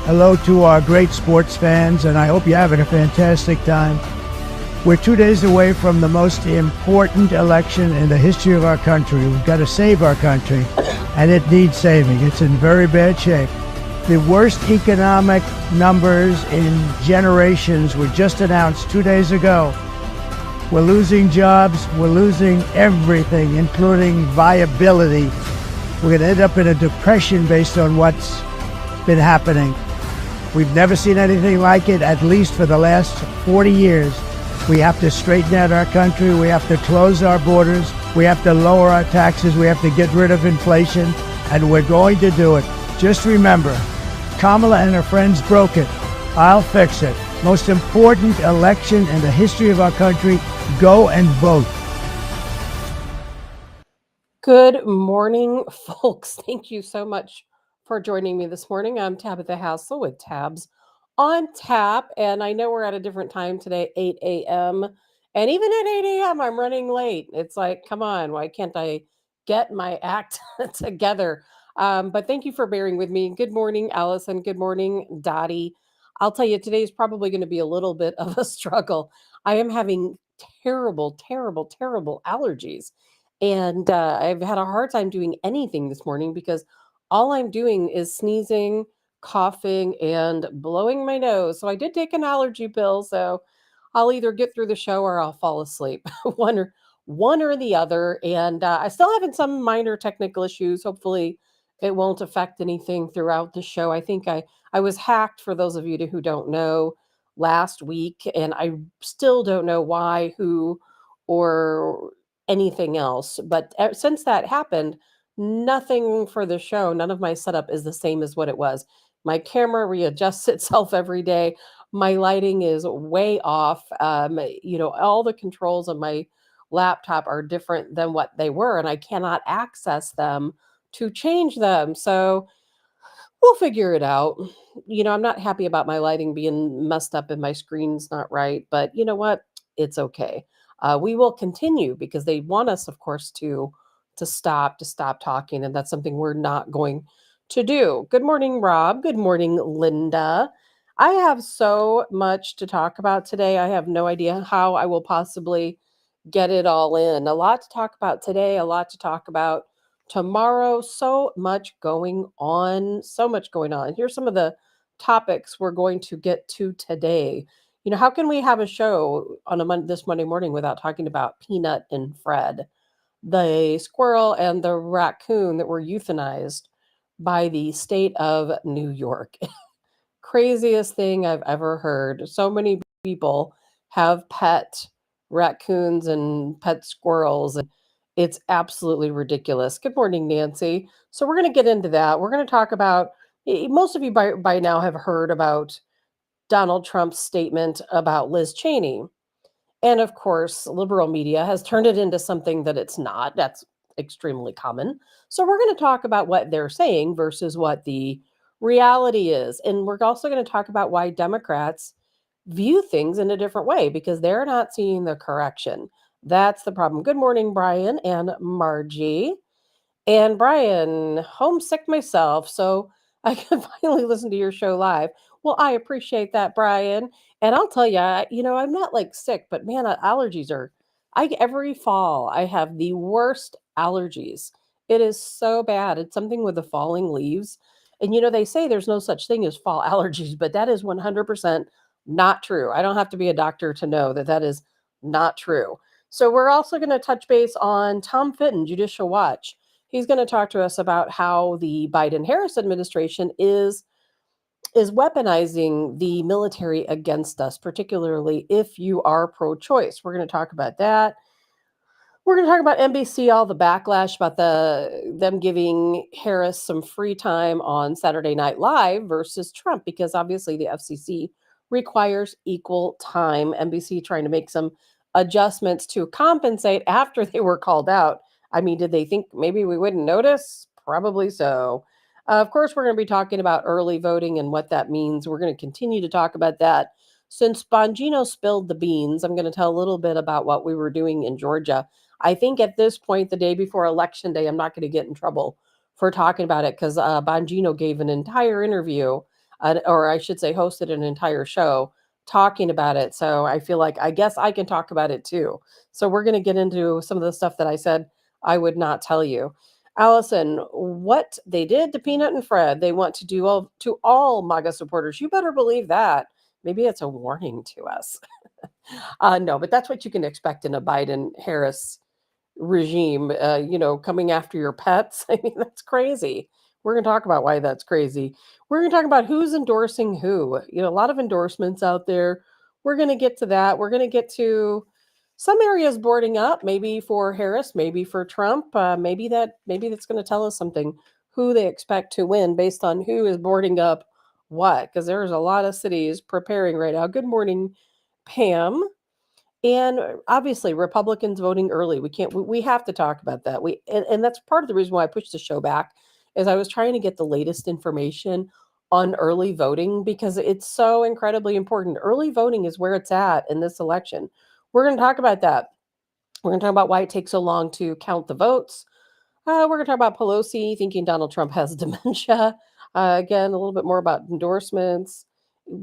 Hello to our great sports fans, and I hope you're having a fantastic time. We're 2 days away from the most important election in the history of our country. We've got to save our country, and it needs saving. It's in very bad shape. The worst economic numbers in generations were just announced 2 days ago. We're losing jobs. We're losing everything, including viability. We're going to end up in a depression based on what's been happening. We've never seen anything like it, at least for the last 40 years. We have to straighten out our country. We have to close our borders. We have to lower our taxes. We have to get rid of inflation, and we're going to do it. Just remember, Kamala and her friends broke it. I'll fix it. Most important election in the history of our country. Go and vote. Good morning, folks. Thank you so much for joining me this morning. I'm Tabitha Hassell with Tabs on Tap, and I know we're at a different time today, 8 a.m. And even at 8 a.m., I'm running late. It's like, come on, why can't I get my act together? But thank you for bearing with me. Good morning, Allison. Good morning, Dottie. I'll tell you, today is probably going to be a little bit of a struggle. I am having terrible, terrible, terrible allergies. And I've had a hard time doing anything this morning because all I'm doing is sneezing, coughing, and blowing my nose. So I did take an allergy pill. So I'll either get through the show or I'll fall asleep, one or the other. And I still having some minor technical issues. Hopefully, it won't affect anything throughout the show. I think I was hacked, for those of you who don't know, last week, and I still don't know why, who, or anything else. But since that happened, nothing for the show, none of my setup is the same as what it was. My camera readjusts itself every day. My lighting is way off. All the controls on my laptop are different than what they were, and I cannot access them to change them. So we'll figure it out. I'm not happy about my lighting being messed up and my screen's not right, but you know what? It's okay. We will continue because they want us, of course, to stop talking, and that's something we're not going to do. Good morning, Rob. Good morning, Linda. I have so much to talk about today. I have no idea how I will possibly get it all in. A lot to talk about today, a lot to talk about tomorrow. So much going on. So much going on. Here's some of the topics we're going to get to today. How can we have a show on this Monday morning without talking about Peanut and Fred, the squirrel and the raccoon that were euthanized by the state of New York? Craziest thing I've ever heard. So many people have pet raccoons and pet squirrels, and it's absolutely ridiculous. Good morning, Nancy. So we're going to get into that. We're going to talk about, most of you by now have heard about Donald Trump's statement about Liz Cheney. And of course, liberal media has turned it into something that it's not. That's extremely common. So we're going to talk about what they're saying versus what the reality is. And we're also going to talk about why Democrats view things in a different way because they're not seeing the correction. That's the problem. Good morning, Brian and Margie. And Brian, homesick myself, so I can finally listen to your show live. Well, I appreciate that, Brian. And I'll tell you, I'm not like sick, but man, allergies are. Every fall I have the worst allergies. It is so bad. It's something with the falling leaves. And they say there's no such thing as fall allergies, but that is 100% not true. I don't have to be a doctor to know that that is not true. So we're also going to touch base on Tom Fitton, Judicial Watch. He's going to talk to us about how the Biden-Harris administration is weaponizing the military against us, particularly if you are pro-choice. We're going to talk about that. We're going to talk about NBC, all the backlash about them giving Harris some free time on Saturday Night Live versus Trump, because obviously the FCC requires equal time. NBC trying to make some adjustments to compensate after they were called out. I mean, did they think maybe we wouldn't notice? Probably so. Of course, we're going to be talking about early voting and what that means. We're going to continue to talk about that. Since Bongino spilled the beans, I'm going to tell a little bit about what we were doing in Georgia. I think at this point, the day before Election Day, I'm not going to get in trouble for talking about it because Bongino gave an entire interview or I should say, hosted an entire show talking about it. So I feel like I guess I can talk about it too. So we're going to get into some of the stuff that I said I would not tell you. Allison, what they did to Peanut and Fred, they want to do to all MAGA supporters. You better believe that. Maybe it's a warning to us. No, but that's what you can expect in a Biden Harris regime, coming after your pets. I mean, that's crazy. We're going to talk about why that's crazy. We're going to talk about who's endorsing who. A lot of endorsements out there. We're going to get to that. We're going to get to some areas boarding up, maybe for Harris, maybe for Trump. Maybe that's going to tell us something, who they expect to win based on who is boarding up what, because there's a lot of cities preparing right now. Good morning, Pam. And obviously, Republicans voting early. We have to talk about that. And that's part of the reason why I pushed the show back, is I was trying to get the latest information on early voting because it's so incredibly important. Early voting is where it's at in this election. We're going to talk about that. We're going to talk about why it takes so long to count the votes. We're going to talk about Pelosi thinking Donald Trump has dementia. Again, a little bit more about endorsements.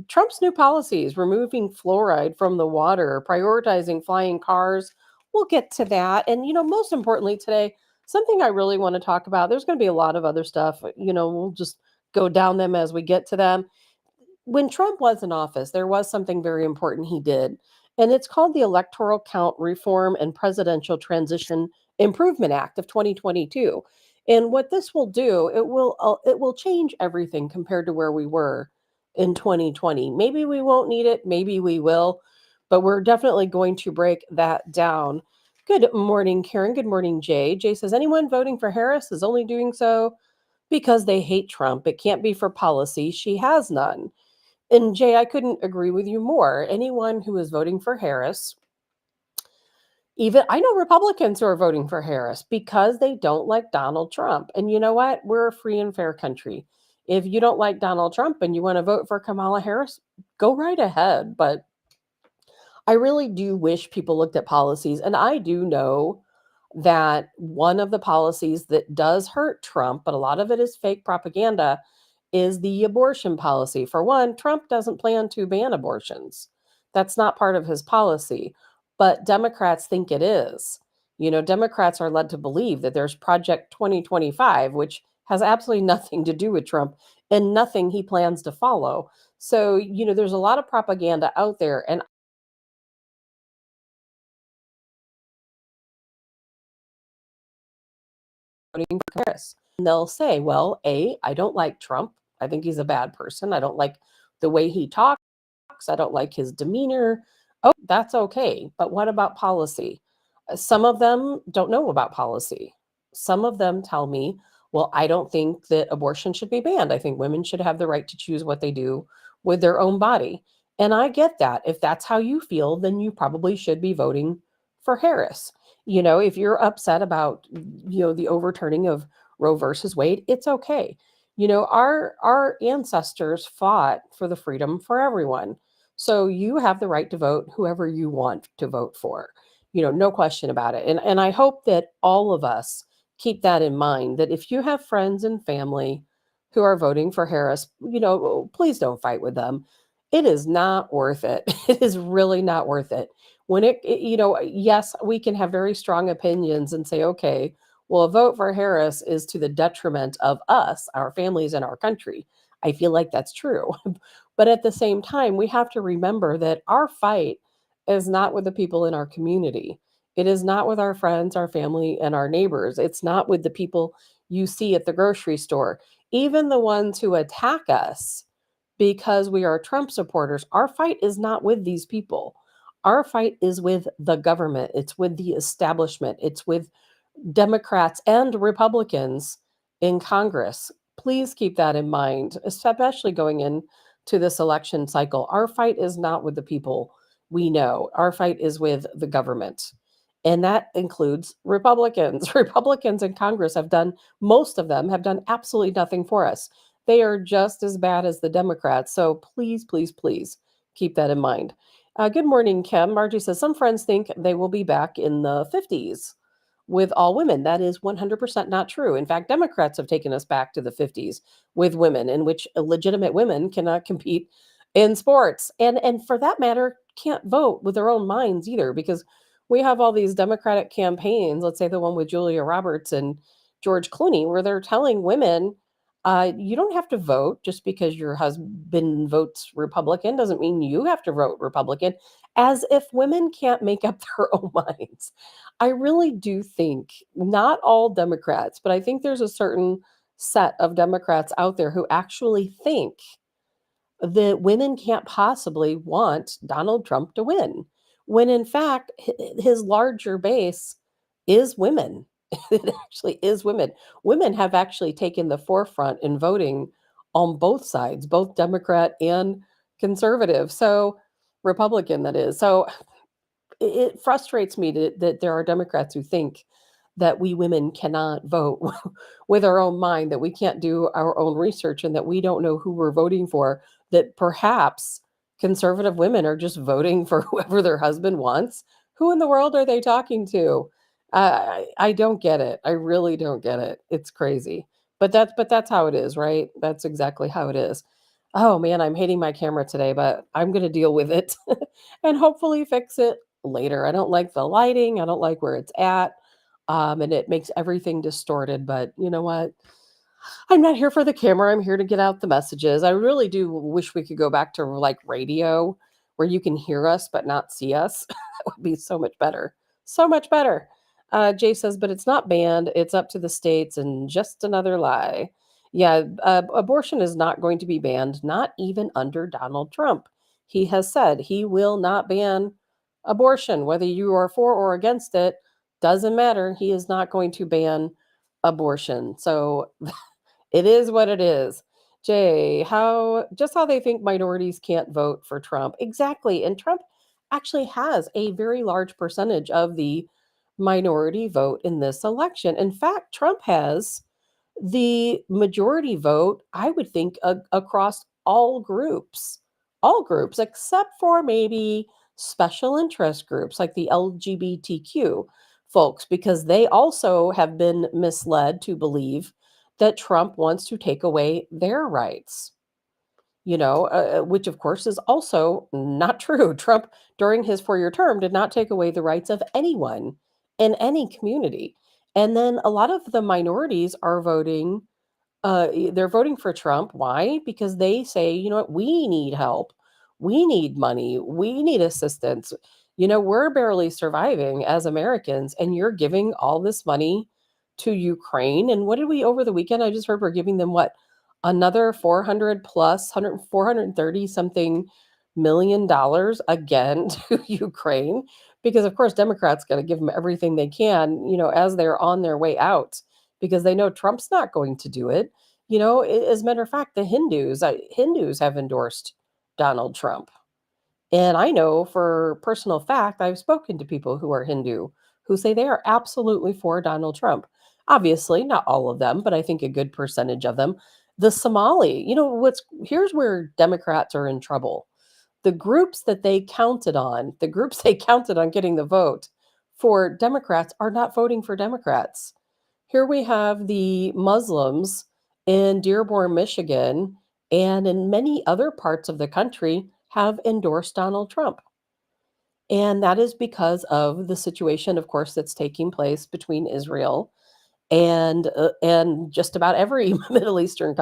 Trump's new policies, removing fluoride from the water, prioritizing flying cars. We'll get to that. And, most importantly today, something I really want to talk about, there's going to be a lot of other stuff, we'll just go down them as we get to them. When Trump was in office, there was something very important he did, and it's called the Electoral Count Reform and Presidential Transition Improvement Act of 2022. And what this will do, it will change everything compared to where we were in 2020. Maybe we won't need it, maybe we will, but we're definitely going to break that down. Good morning, Karen. Good morning, Jay. Jay says anyone voting for Harris is only doing so because they hate Trump. It can't be for policy. She has none. And Jay, I couldn't agree with you more. Anyone who is voting for Harris, even I know Republicans who are voting for Harris because they don't like Donald Trump. And you know what? We're a free and fair country. If you don't like Donald Trump and you want to vote for Kamala Harris, go right ahead. But I really do wish people looked at policies. And I do know that one of the policies that does hurt Trump, but a lot of it is fake propaganda, is the abortion policy. For one, Trump doesn't plan to ban abortions. That's not part of his policy, but Democrats think it is. Democrats are led to believe that there's Project 2025, which has absolutely nothing to do with Trump and nothing he plans to follow. So, there's a lot of propaganda out there. And voting for Harris. And they'll say, well, I don't like Trump. I think he's a bad person. I don't like the way he talks. I don't like his demeanor. Oh, that's okay. But what about policy? Some of them don't know about policy. Some of them tell me, well, I don't think that abortion should be banned. I think women should have the right to choose what they do with their own body. And I get that. If that's how you feel, then you probably should be voting for Harris. If you're upset about, the overturning of Roe versus Wade, it's okay. Our ancestors fought for the freedom for everyone. So you have the right to vote whoever you want to vote for. No question about it. And I hope that all of us keep that in mind, that if you have friends and family who are voting for Harris, please don't fight with them. It is not worth it. It is really not worth it. Yes, we can have very strong opinions and say, okay, well, a vote for Harris is to the detriment of us, our families, and our country. I feel like that's true. But at the same time, we have to remember that our fight is not with the people in our community. It is not with our friends, our family, and our neighbors. It's not with the people you see at the grocery store. Even the ones who attack us because we are Trump supporters, our fight is not with these people. Our fight is with the government. It's with the establishment. It's with Democrats and Republicans in Congress. Please keep that in mind, especially going into this election cycle. Our fight is not with the people we know. Our fight is with the government. And that includes Republicans. Republicans in Congress most of them have done absolutely nothing for us. They are just as bad as the Democrats. So please, please, please keep that in mind. Good morning, Kim. Margie says, some friends think they will be back in the 50s. with all women. That is 100% not true. In fact, Democrats have taken us back to the 50s with women, in which legitimate women cannot compete in sports. And for that matter, can't vote with their own minds either, because we have all these Democratic campaigns, let's say the one with Julia Roberts and George Clooney, where they're telling women, you don't have to vote just because your husband votes Republican doesn't mean you have to vote Republican, as if women can't make up their own minds. I really do think not all Democrats, but I think there's a certain set of Democrats out there who actually think that women can't possibly want Donald Trump to win, when in fact, his larger base is women. It actually is women. Women have actually taken the forefront in voting on both sides, both Democrat and conservative. So, Republican, that is. So, it frustrates me that there are Democrats who think that we women cannot vote with our own mind, that we can't do our own research, and that we don't know who we're voting for, that perhaps conservative women are just voting for whoever their husband wants. Who in the world are they talking to? I don't get it. I really don't get it. It's crazy. But that's how it is, right? That's exactly how it is. Oh man, I'm hating my camera today, but I'm going to deal with it and hopefully fix it later. I don't like the lighting. I don't like where it's at. And it makes everything distorted. But you know what? I'm not here for the camera. I'm here to get out the messages. I really do wish we could go back to like radio where you can hear us but not see us. That would be so much better. So much better. Jay says, but it's not banned. It's up to the states, and just another lie. Yeah, abortion is not going to be banned, not even under Donald Trump. He has said he will not ban abortion, whether you are for or against it, doesn't matter. He is not going to ban abortion. So it is what it is. Jay, how they think minorities can't vote for Trump. Exactly. And Trump actually has a very large percentage of the minority vote in this election. In fact, Trump has the majority vote, I would think, across all groups, except for maybe special interest groups like the LGBTQ folks, because they also have been misled to believe that Trump wants to take away their rights, which of course is also not true. Trump, during his 4-year term, did not take away the rights of anyone in any community. And then a lot of the minorities are voting they're voting for Trump. Why? Because they say, you know what, we need help. We need money. We need assistance. We're barely surviving as Americans, and you're giving all this money to Ukraine. And what did we over the weekend? I just heard we're giving them what? Another 400 plus 100, 430 something $1 million again to Ukraine. Because of course, Democrats got to give them everything they can, as they're on their way out, because they know Trump's not going to do it. As a matter of fact, the Hindus have endorsed Donald Trump. And I know for personal fact, I've spoken to people who are Hindu who say they are absolutely for Donald Trump. Obviously, not all of them, but I think a good percentage of them. The Somali, here's where Democrats are in trouble. The groups they counted on getting the vote for Democrats are not voting for Democrats. Here we have the Muslims in Dearborn, Michigan, and in many other parts of the country have endorsed Donald Trump. And that is because of the situation, of course, that's taking place between Israel and just about every Middle Eastern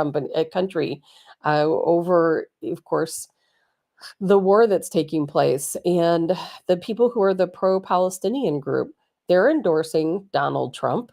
country over, of course, the war that's taking place. And the people who are the pro-Palestinian group, they're endorsing Donald Trump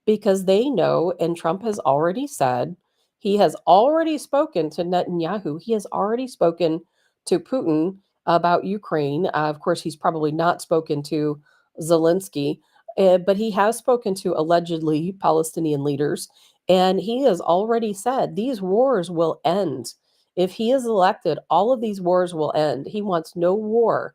because they know, and Trump has already said, he has already spoken to Netanyahu, he has already spoken to Putin about Ukraine. Of course, he's probably not spoken to Zelensky, but he has spoken to allegedly Palestinian leaders. And he has already said these wars will end. If he is elected, all of these wars will end. He wants no war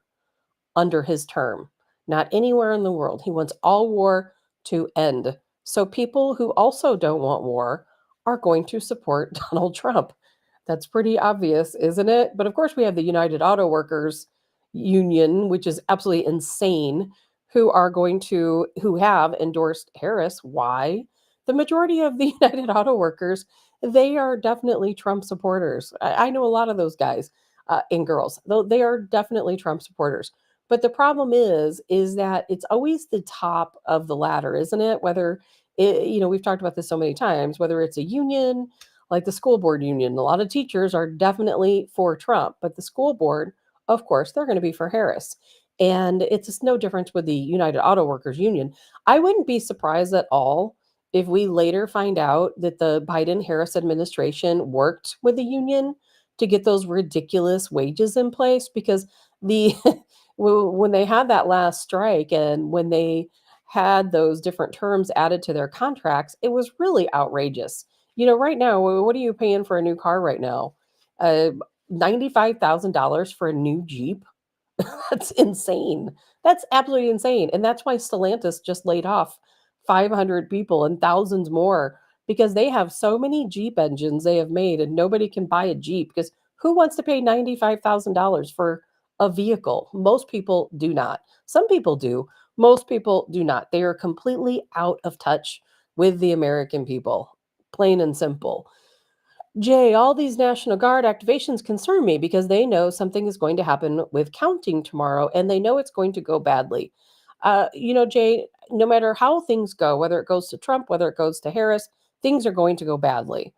under his term, not anywhere in the world. He wants all war to end. So people who also don't want war are going to support Donald Trump. That's pretty obvious, isn't it? But of course, we have the United Auto Workers Union, which is absolutely insane, who have endorsed Harris. Why? The majority of the United Auto Workers, they are definitely Trump supporters. I know a lot of those guys and girls, though they are definitely Trump supporters. But the problem is that it's always the top of the ladder, isn't it? Whether we've talked about this so many times, whether it's a union, like the school board union, a lot of teachers are definitely for Trump, but the school board, of course, they're going to be for Harris. And it's just no difference with the United Auto Workers Union. I wouldn't be surprised at all if we later find out that the Biden Harris administration worked with the union to get those ridiculous wages in place, because the when they had that last strike and when they had those different terms added to their contracts, it was really outrageous. Right now, what are you paying for a new car right now? $95,000 for a new Jeep? That's insane. That's absolutely insane. And that's why Stellantis just laid off 500 people and thousands more, because they have so many Jeep engines they have made and nobody can buy a Jeep, because who wants to pay $95,000 for a vehicle? Most people do not. Some people do. Most people do not. They are completely out of touch with the American people, plain and simple. Jay, all these National Guard activations concern me because they know something is going to happen with counting tomorrow and they know it's going to go badly. Jay, no matter how things go, whether it goes to Trump, whether it goes to Harris, things are going to go badly.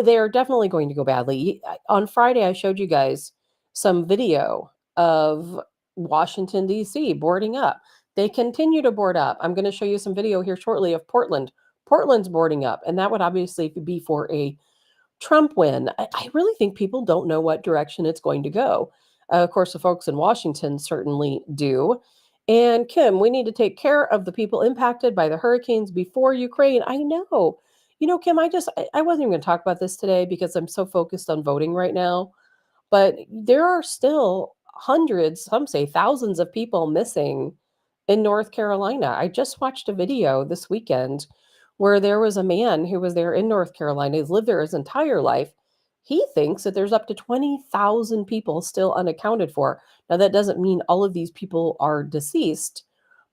They are definitely going to go badly. On Friday, I showed you guys some video of Washington, D.C. boarding up. They continue to board up. I'm going to show you some video here shortly of Portland. Portland's boarding up, and that would obviously be for a Trump win. I really think people don't know what direction it's going to go. Of course, the folks in Washington certainly do. And Kim, we need to take care of the people impacted by the hurricanes before Ukraine. I know. Kim, I wasn't even going to talk about this today because I'm so focused on voting right now. But there are still hundreds, some say thousands of people missing in North Carolina. I just watched a video this weekend where there was a man who was there in North Carolina. He's lived there his entire life. He thinks that there's up to 20,000 people still unaccounted for. Now, that doesn't mean all of these people are deceased,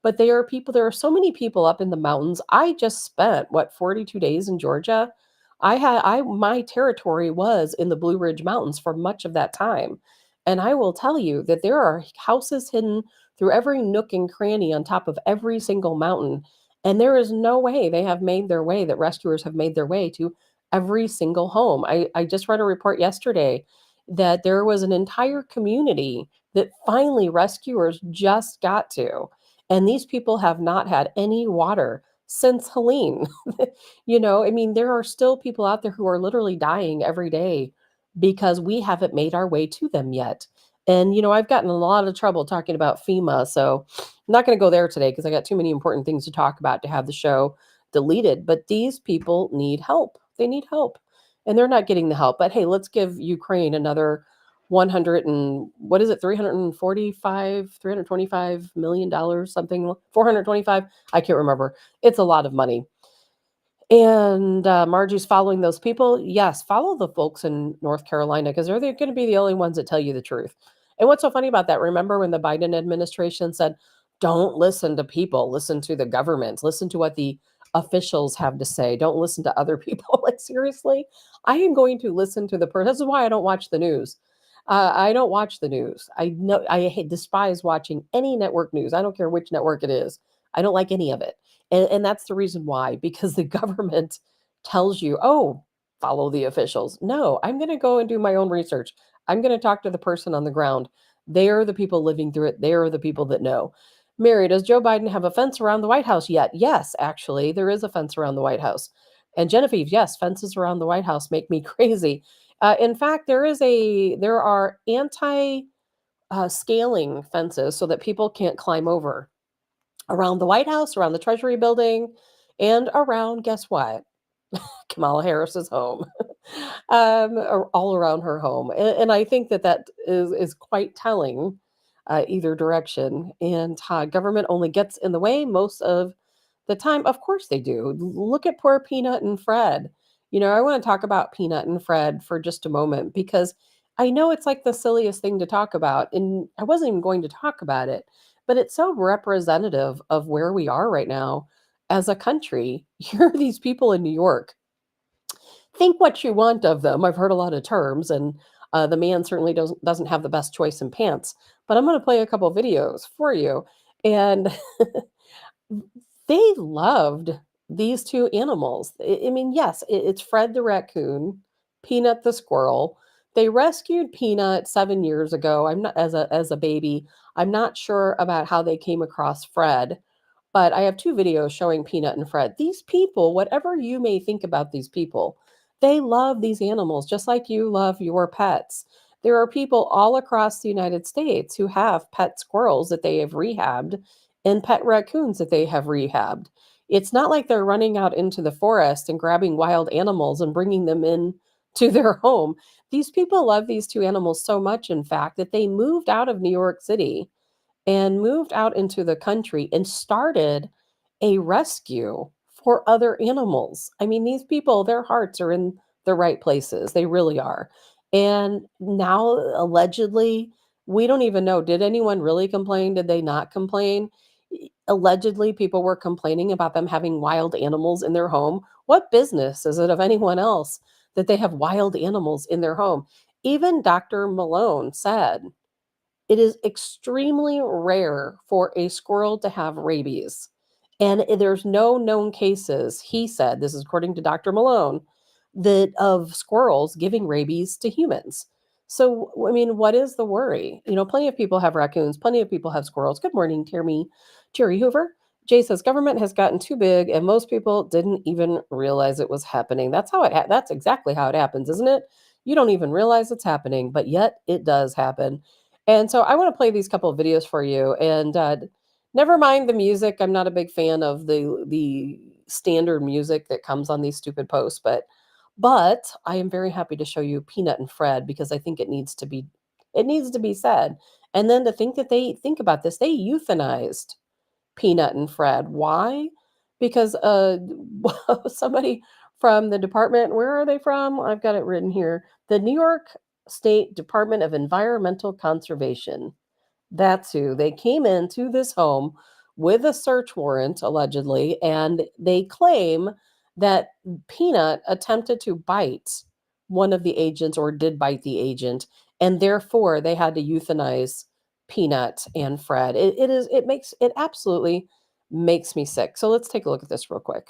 but there are so many people up in the mountains. I just spent, 42 days in Georgia. My territory was in the Blue Ridge Mountains for much of that time. And I will tell you that there are houses hidden through every nook and cranny on top of every single mountain. And there is no way that rescuers have made their way to every single home. I just read a report yesterday that there was an entire community that finally rescuers just got to. And these people have not had any water since Helene. I mean, there are still people out there who are literally dying every day because we haven't made our way to them yet. And, I've gotten a lot of trouble talking about FEMA. So I'm not going to go there today because I got too many important things to talk about to have the show deleted. But these people need help. They need help. And they're not getting the help. But hey, let's give Ukraine another 100 and what is it, 325 million dollars, something, 425. I can't remember. It's a lot of money. And Margie's following those people. Yes, follow the folks in North Carolina because they're going to be the only ones that tell you the truth. And what's so funny about that? Remember when the Biden administration said, don't listen to people, listen to the government, listen to what the officials have to say, don't listen to other people. Like, seriously, I am going to listen to the person. This is why I don't watch the news. I don't watch the news. I despise watching any network news. I don't care which network it is. I don't like any of it. And that's the reason why, because the government tells you, oh, follow the officials. No, I'm going to go and do my own research. I'm going to talk to the person on the ground. They are the people living through it. They are the people that know. Mary, does Joe Biden have a fence around the White House yet? Yes, actually, there is a fence around the White House. And Genevieve, yes, fences around the White House make me crazy. In fact, there are anti scaling fences so that people can't climb over around the White House, around the Treasury building, and around, guess what? Kamala Harris's home, or all around her home. And I think that is quite telling, either direction. And government only gets in the way most of the time. Of course they do. Look at poor Peanut and Fred. I want to talk about Peanut and Fred for just a moment because I know it's like the silliest thing to talk about. And I wasn't even going to talk about it. but it's so representative of where we are right now as a country. Here are these people in New York. Think what you want of them. I've heard a lot of terms, and the man certainly doesn't have the best choice in pants. But I'm going to play a couple videos for you, and they loved these two animals. I mean, yes, it's Fred the raccoon, Peanut the squirrel. They rescued Peanut 7 years ago. I'm not as a baby. I'm not sure about how they came across Fred, but I have two videos showing Peanut and Fred. These people, whatever you may think about these people, they love these animals just like you love your pets. There are people all across the United States who have pet squirrels that they have rehabbed and pet raccoons that they have rehabbed. It's not like they're running out into the forest and grabbing wild animals and bringing them in to their home. These people love these two animals so much, in fact, that they moved out of New York City and moved out into the country and started a rescue for other animals. I mean, these people, their hearts are in the right places. They really are. And now, allegedly, we don't even know. Did anyone really complain? Did they not complain? Allegedly, people were complaining about them having wild animals in their home. What business is it of anyone else that they have wild animals in their home? Even Dr. Malone said it is extremely rare for a squirrel to have rabies. And there's no known cases, he said, this is according to Dr. Malone, that of squirrels giving rabies to humans. So, I mean, what is the worry? You know, plenty of people have raccoons, plenty of people have squirrels. Good morning, Terry Hoover. Jay says government has gotten too big and most people didn't even realize it was happening. That's exactly how it happens, isn't it? You don't even realize it's happening, but yet it does happen. And so I want to play these couple of videos for you. And never mind the music. I'm not a big fan of the standard music that comes on these stupid posts, but I am very happy to show you Peanut and Fred because I think it needs to be said. And then to think that they think about this, they euthanized Peanut and Fred. Why? Because somebody from the department, where are they from? I've got it written here. The New York State Department of Environmental Conservation. That's who. They came into this home with a search warrant, allegedly, and they claim that Peanut attempted to bite one of the agents or did bite the agent, and therefore they had to euthanize Peanut and Fred. It absolutely makes me sick. So let's take a look at this real quick.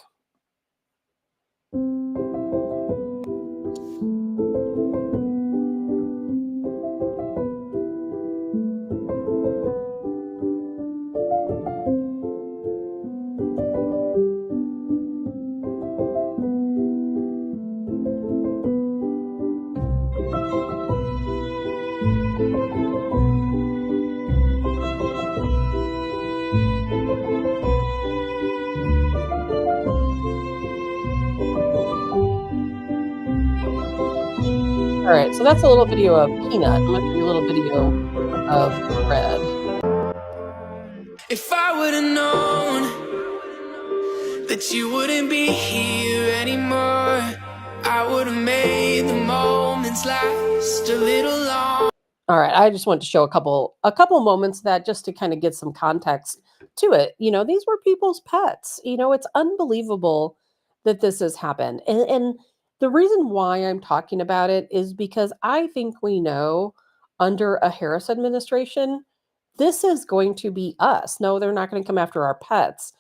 All right, so that's a little video of Peanut. I'm going to show you a little video of Fred. If I would have known that you wouldn't be here anymore, I would have made the moments last a little long. All right, I just want to show a couple moments that just to kind of get some context to it. You know, these were people's pets. You know, it's unbelievable that this has happened. And the reason why I'm talking about it is because I think we know under a Harris administration, this is going to be us. No, they're not going to come after our pets,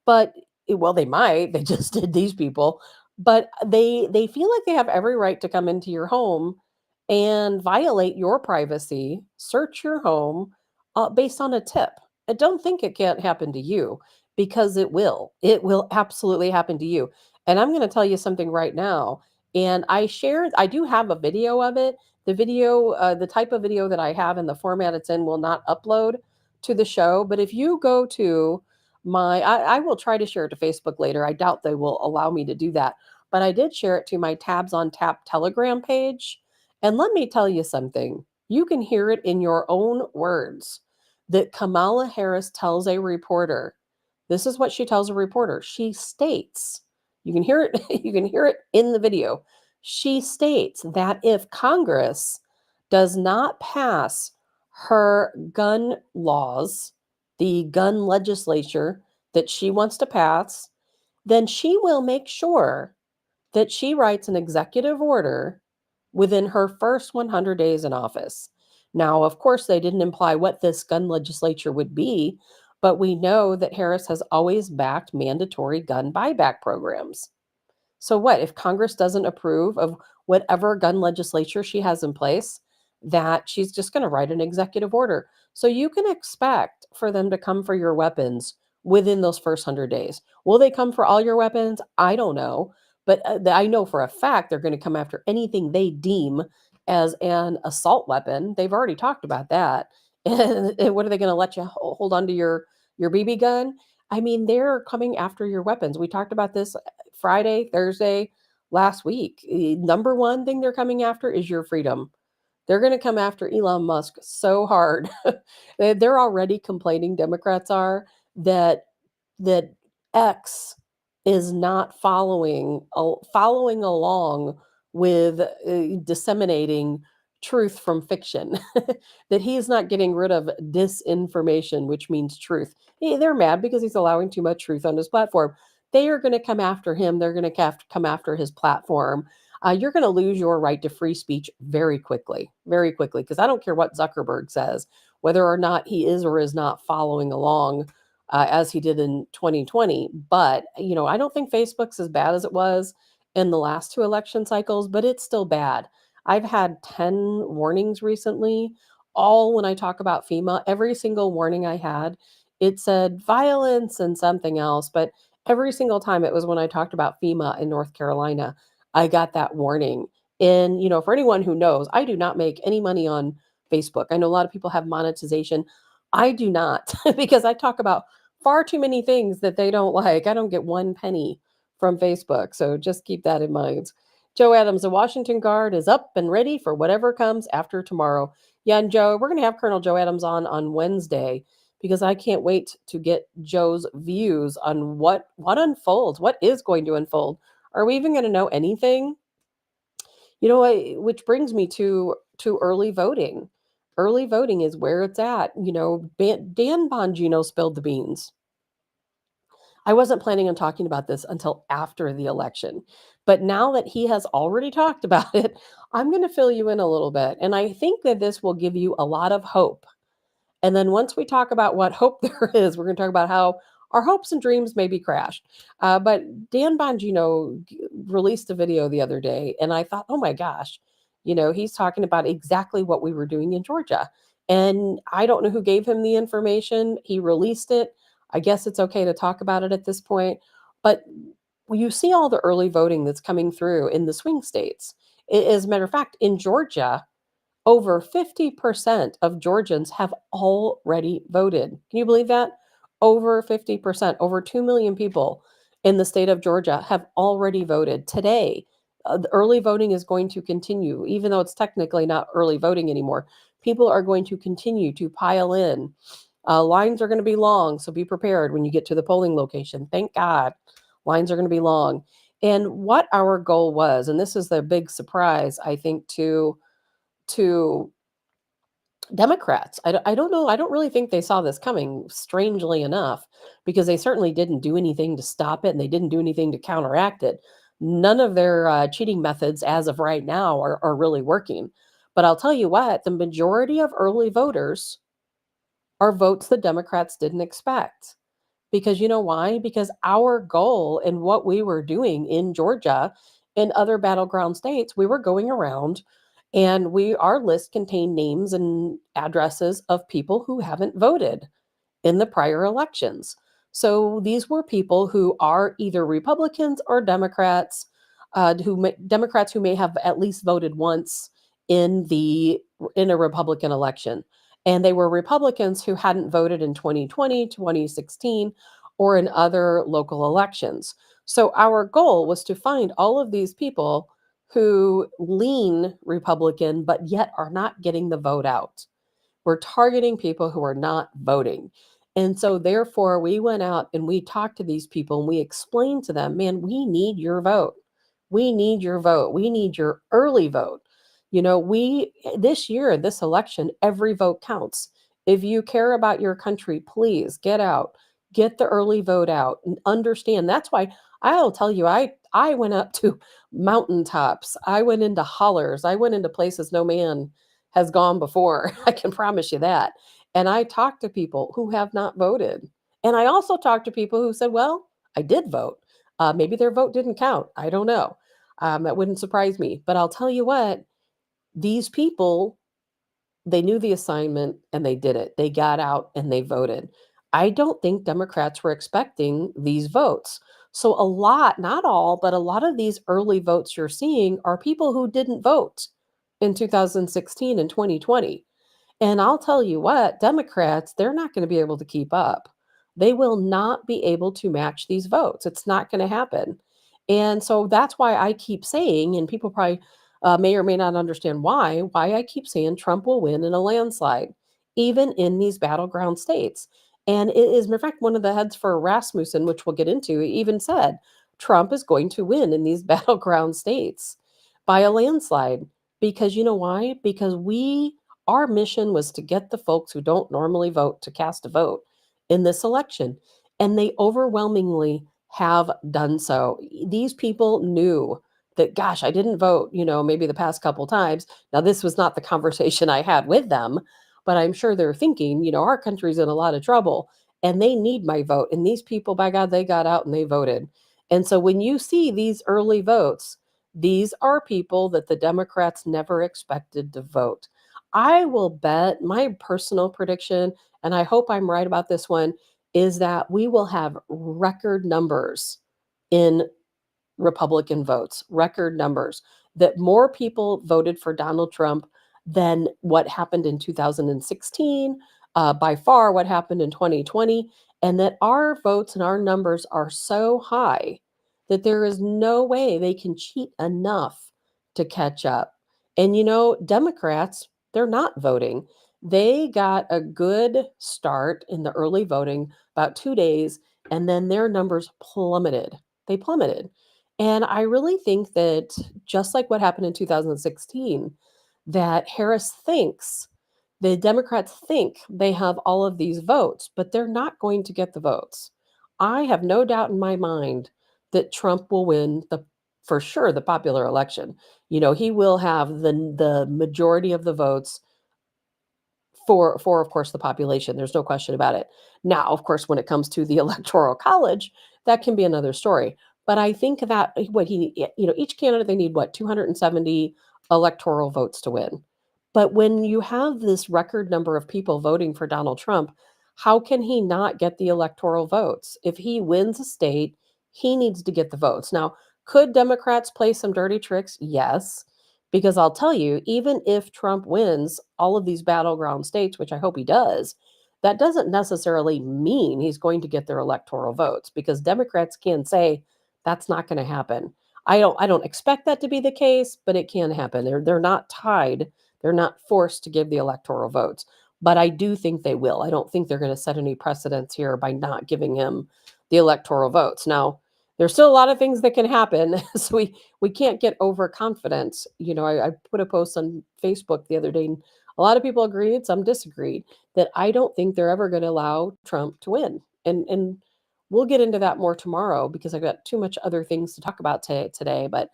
but well, they might. They just did these people, but they feel like they have every right to come into your home and violate your privacy, search your home based on a tip. I don't think it can't happen to you because it will. It will absolutely happen to you. And I'm going to tell you something right now. And I do have a video of it. The video, the type of video that I have and the format it's in will not upload to the show. But if you go to I will try to share it to Facebook later. I doubt they will allow me to do that. But I did share it to my Tabs on Tap Telegram page. And let me tell you something. You can hear it in your own words that Kamala Harris tells a reporter. This is what she tells a reporter. She states, you can hear it, you can hear it in the video. She states that if Congress does not pass her gun laws, the gun legislature that she wants to pass, then she will make sure that she writes an executive order within her first 100 days in office. Now, of course, they didn't imply what this gun legislature would be, but we know that Harris has always backed mandatory gun buyback programs. So what if Congress doesn't approve of whatever gun legislature she has in place, that she's just going to write an executive order. So you can expect for them to come for your weapons within those first 100 days. Will they come for all your weapons? I don't know, but I know for a fact they're going to come after anything they deem as an assault weapon. They've already talked about that. And what are they going to let you hold on to your BB gun? I mean, they're coming after your weapons. We talked about this Friday, Thursday, last week. Number one thing they're coming after is your freedom. They're going to come after Elon Musk so hard. They're already complaining, Democrats are, that X is not following along with disseminating truth from fiction, that he's not getting rid of disinformation, which means truth. They're mad because he's allowing too much truth on his platform. They are going to come after him. They're going to come after his platform. You're going to lose your right to free speech very quickly, because I don't care what Zuckerberg says, whether or not he is or is not following along as he did in 2020. But, I don't think Facebook's as bad as it was in the last two election cycles, but it's still bad. I've had 10 warnings recently, all when I talk about FEMA. Every single warning I had, it said violence and something else, but every single time it was when I talked about FEMA in North Carolina, I got that warning. And, for anyone who knows, I do not make any money on Facebook. I know a lot of people have monetization. I do not, because I talk about far too many things that they don't like. I don't get one penny from Facebook. So just keep that in mind. Joe Adams, the Washington Guard is up and ready for whatever comes after tomorrow. Yeah, and Joe, we're going to have Colonel Joe Adams on Wednesday, because I can't wait to get Joe's views on what unfolds, what is going to unfold. Are we even going to know anything? Which brings me to early voting. Early voting is where it's at. Dan Bongino spilled the beans. I wasn't planning on talking about this until after the election, but now that he has already talked about it, I'm going to fill you in a little bit. And I think that this will give you a lot of hope. And then once we talk about what hope there is, we're going to talk about how our hopes and dreams may be crashed. But Dan Bongino released a video the other day, and I thought, oh my gosh, he's talking about exactly what we were doing in Georgia. And I don't know who gave him the information. He released it. I guess it's okay to talk about it at this point. But you see all the early voting that's coming through in the swing states. As a matter of fact, in Georgia, over 50% of Georgians have already voted. Can you believe that? Over 50%, over 2 million people in the state of Georgia have already voted. Today, the early voting is going to continue, even though it's technically not early voting anymore. People are going to continue to pile in. Lines are going to be long, so be prepared when you get to the polling location. Thank God, lines are going to be long. And what our goal was, and this is the big surprise, I think, to Democrats. I don't know. I don't really think they saw this coming, strangely enough, because they certainly didn't do anything to stop it, and they didn't do anything to counteract it. None of their cheating methods as of right now are really working. But I'll tell you what, the majority of early voters are votes the Democrats didn't expect. Because you know why? Because our goal and what we were doing in Georgia and other battleground states, we were going around, and our list contained names and addresses of people who haven't voted in the prior elections. So these were people who are either Republicans or Democrats, Democrats who may have at least voted once in a Republican election. And they were Republicans who hadn't voted in 2020, 2016, or in other local elections. So our goal was to find all of these people who lean Republican, but yet are not getting the vote out. We're targeting people who are not voting. And so therefore we went out and we talked to these people and we explained to them, man, we need your vote. We need your vote. We need your early vote. This year, this election, every vote counts. If you care about your country, please get out, get the early vote out, and understand. That's why I'll tell you, I went up to mountaintops, I went into hollers, I went into places no man has gone before. I can promise you that. And I talked to people who have not voted. And I also talked to people who said, well, I did vote. Maybe their vote didn't count. I don't know. That wouldn't surprise me. But I'll tell you what, these people, they knew the assignment and they did it. They got out and they voted. I don't think Democrats were expecting these votes. So, a lot, not all, but a lot of these early votes you're seeing are people who didn't vote in 2016 and 2020. And I'll tell you what, Democrats, they're not going to be able to keep up. They will not be able to match these votes. It's not going to happen. And so that's why I keep saying, and people probably may or may not understand why I keep saying Trump will win in a landslide, even in these battleground states. And it is, matter of fact, one of the heads for Rasmussen, which we'll get into, even said Trump is going to win in these battleground states by a landslide. Because you know why? Because our mission was to get the folks who don't normally vote to cast a vote in this election. And they overwhelmingly have done so. These people knew that, gosh, I didn't vote, maybe the past couple times. Now, this was not the conversation I had with them, but I'm sure they're thinking, our country's in a lot of trouble and they need my vote. And these people, by God, they got out and they voted. And so when you see these early votes, these are people that the Democrats never expected to vote. I will bet my personal prediction, and I hope I'm right about this one, is that we will have record numbers in Republican votes, record numbers, that more people voted for Donald Trump than what happened in 2016, by far what happened in 2020, and that our votes and our numbers are so high that there is no way they can cheat enough to catch up. And Democrats, they're not voting. They got a good start in the early voting, about 2 days, and then their numbers plummeted. They plummeted. And I really think that, just like what happened in 2016, that the Democrats think they have all of these votes, but they're not going to get the votes. I have no doubt in my mind that Trump will win for sure, the popular election. He will have the majority of the votes for of course the population. There's no question about it. Now, of course, when it comes to the electoral college, that can be another story. But I think that each candidate, they need 270 electoral votes to win. But when you have this record number of people voting for Donald Trump, how can he not get the electoral votes? If he wins a state, he needs to get the votes. Now, could Democrats play some dirty tricks? Yes. Because I'll tell you, even if Trump wins all of these battleground states, which I hope he does, that doesn't necessarily mean he's going to get their electoral votes, because Democrats can say that's not going to happen. I don't expect that to be the case, but it can happen. They're not tied. They're not forced to give the electoral votes. But I do think they will. I don't think they're going to set any precedents here by not giving him the electoral votes. Now, there's still a lot of things that can happen. So we can't get overconfident. I put a post on Facebook the other day, and a lot of people agreed, some disagreed, that I don't think they're ever going to allow Trump to win. And we'll get into that more tomorrow, because I've got too much other things to talk about today. But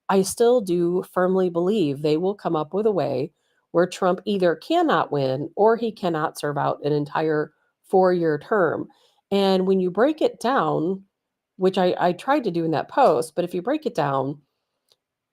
I still do firmly believe they will come up with a way where Trump either cannot win or he cannot serve out an entire 4-year term. And when you break it down, which I tried to do in that post, but if you break it down,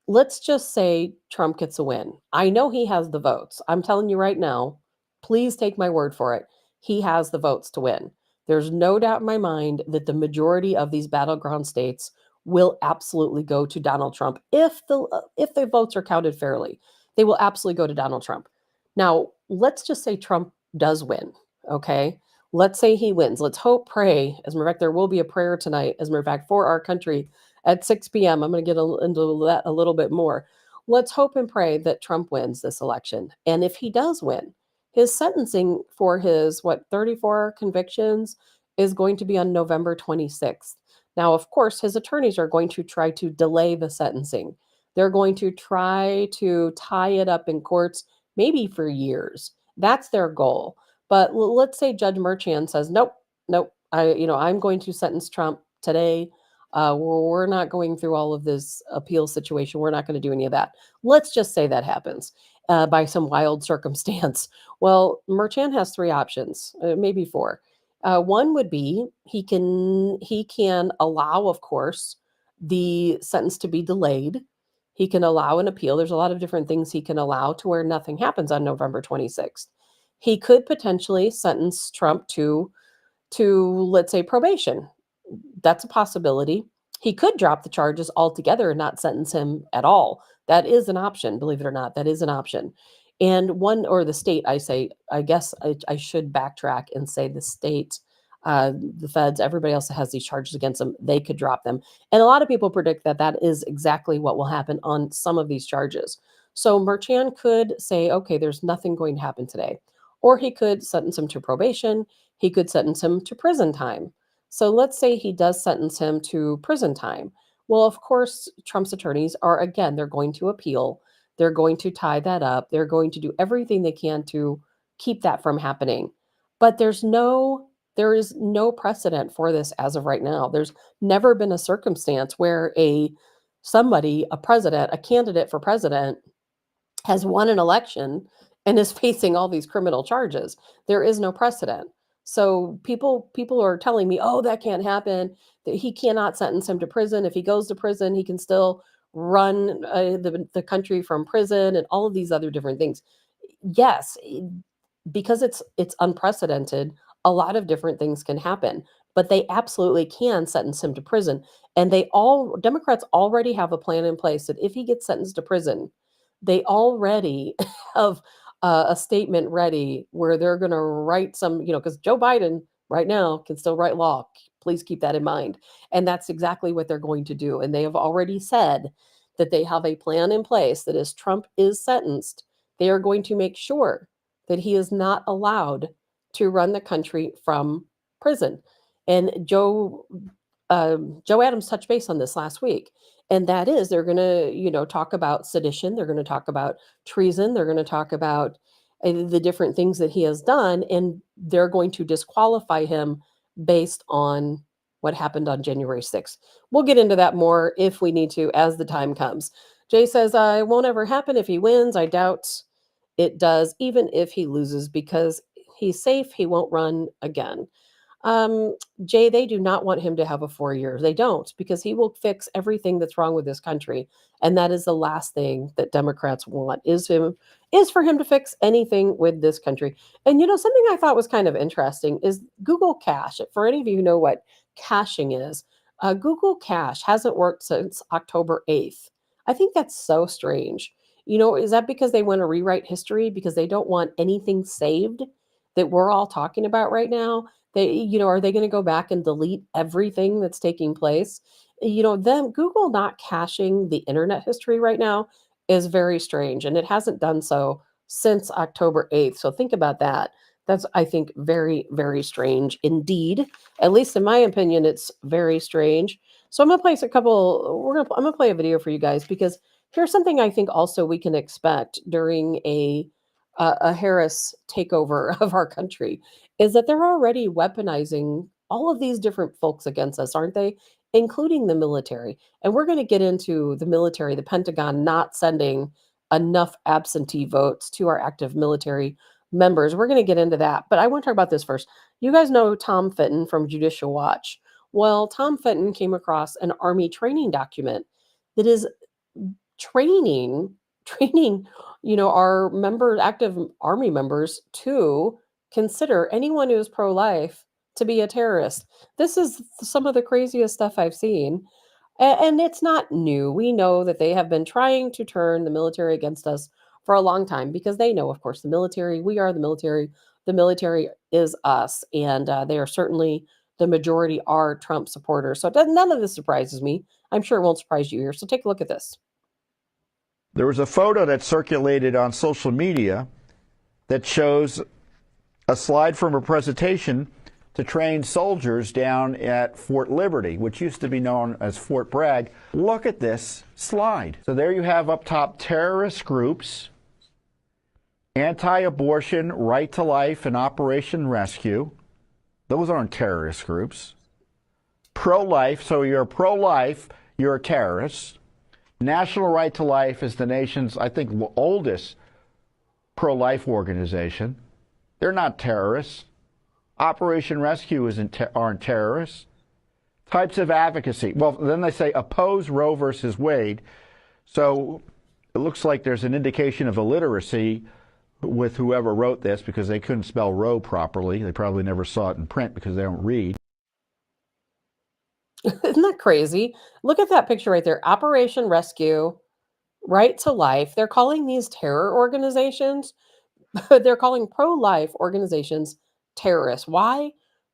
let's just say Trump gets a win. I know he has the votes. I'm telling you right now, please take my word for it. He has the votes to win. There's no doubt in my mind that the majority of these battleground states will absolutely go to Donald Trump if the votes are counted fairly. They will absolutely go to Donald Trump. Now, let's just say Trump does win, okay? Let's say he wins. Let's hope, pray. As a matter of fact, there will be a prayer tonight, as a matter of fact, for our country at 6 p.m. I'm going to get into that a little bit more. Let's hope and pray that Trump wins this election. And if he does win, his sentencing for his, 34 convictions is going to be on November 26th. Now, of course, his attorneys are going to try to delay the sentencing. They're going to try to tie it up in courts, maybe for years. That's their goal. But let's say Judge Merchan says, nope, nope, I'm going to sentence Trump today. We're not going through all of this appeal situation. We're not going to do any of that. Let's just say that happens by some wild circumstance. Well, Merchan has three options, maybe four. One would be he can allow, of course, the sentence to be delayed. He can allow an appeal. There's a lot of different things he can allow to where nothing happens on November 26th. He could potentially sentence Trump to let's say probation. That's a possibility. He could drop the charges altogether and not sentence him at all. That is an option, believe it or not. That is an option. And the state, I guess I should backtrack and say the state, the feds, everybody else that has these charges against them, they could drop them. And a lot of people predict that that is exactly what will happen on some of these charges. So Merchan could say, okay, there's nothing going to happen today. Or he could sentence him to probation. He could sentence him to prison time. So let's say he does sentence him to prison time. Well, of course, Trump's attorneys are, again, they're going to appeal. They're going to tie that up. They're going to do everything they can to keep that from happening. But there is no precedent for this as of right now. There's never been a circumstance where a president, a candidate for president has won an election and is facing all these criminal charges. There is no precedent. So people are telling me, oh, that can't happen, that he cannot sentence him to prison. If he goes to prison, he can still run the country from prison and all of these other different things. Yes, because it's unprecedented, a lot of different things can happen, but they absolutely can sentence him to prison. And Democrats already have a plan in place that if he gets sentenced to prison, they already have a statement ready where they're going to write some, because Joe Biden right now can still write law. Please keep that in mind. And that's exactly what they're going to do. And they have already said that they have a plan in place that as Trump is sentenced, they are going to make sure that he is not allowed to run the country from prison. And Joe Adams touched base on this last week. And that is, they're going to, talk about sedition. They're going to talk about treason. They're going to talk about the different things that he has done. And they're going to disqualify him based on what happened on January 6th. We'll get into that more if we need to as the time comes. Jay says, it won't ever happen if he wins. I doubt it does, even if he loses, because he's safe. He won't run again. Jay, they do not want him to have a 4 years. They don't, because he will fix everything that's wrong with this country. And that is the last thing that Democrats want is for him to fix anything with this country. And, something I thought was kind of interesting is Google Cache. For any of you who know what caching is, Google Cache hasn't worked since October 8th. I think that's so strange. Is that because they want to rewrite history because they don't want anything saved that we're all talking about right now? Are they going to go back and delete everything that's taking place? Google not caching the internet history right now is very strange, and it hasn't done so since October 8th. So think about that. That's, I think, very, very strange indeed. At least in my opinion, it's very strange. So I'm going to play I'm going to play a video for you guys, because here's something I think also we can expect during a Harris takeover of our country, is that they're already weaponizing all of these different folks against us, aren't they? Including the military. And we're going to get into the military, the Pentagon not sending enough absentee votes to our active military members. We're going to get into that. But I want to talk about this first. You guys know Tom Fitton from Judicial Watch. Well, Tom Fitton came across an Army training document that is training our active Army members to consider anyone who is pro-life to be a terrorist. This is some of the craziest stuff I've seen. And it's not new. We know that they have been trying to turn the military against us for a long time, because they know, of course, we are the military is us. And they are certainly, the majority are Trump supporters. So none of this surprises me. I'm sure it won't surprise you here. So take a look at this. There was a photo that circulated on social media that shows a slide from a presentation to train soldiers down at Fort Liberty, which used to be known as Fort Bragg. Look at this slide. So there you have up top terrorist groups Anti-abortion, Right to Life, and Operation Rescue. Those aren't terrorist groups. Pro-life, so you're pro-life, you're a terrorist. National Right to Life is the nation's, I think, oldest pro-life organization. They're not terrorists. Operation Rescue aren't terrorists. Types of advocacy. Well, then they say oppose Roe versus Wade. So it looks like there's an indication of illiteracy with whoever wrote this because they couldn't spell Roe properly. They probably never saw it in print because they don't read. Isn't that crazy? Look at that picture right there. Operation Rescue, Right to Life. They're calling these terror organizations, but they're calling pro-life organizations terrorists. Why?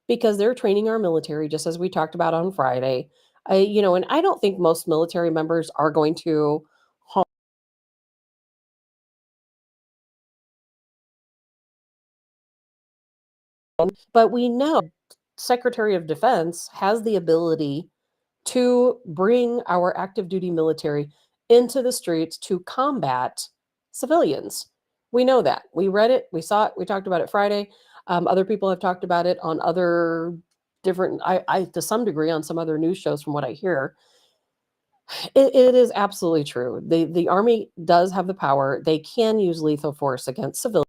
Because they're training our military, just as we talked about on Friday. And I don't think most military members are going to harm, but we know Secretary of Defense has the ability to bring our active duty military into the streets to combat civilians. We know that. We read it, we saw it, we talked about it Friday. Other people have talked about it on other different, I to some degree, on some other news shows from what I hear. It is absolutely true. The Army does have the power. They can use lethal force against civilians.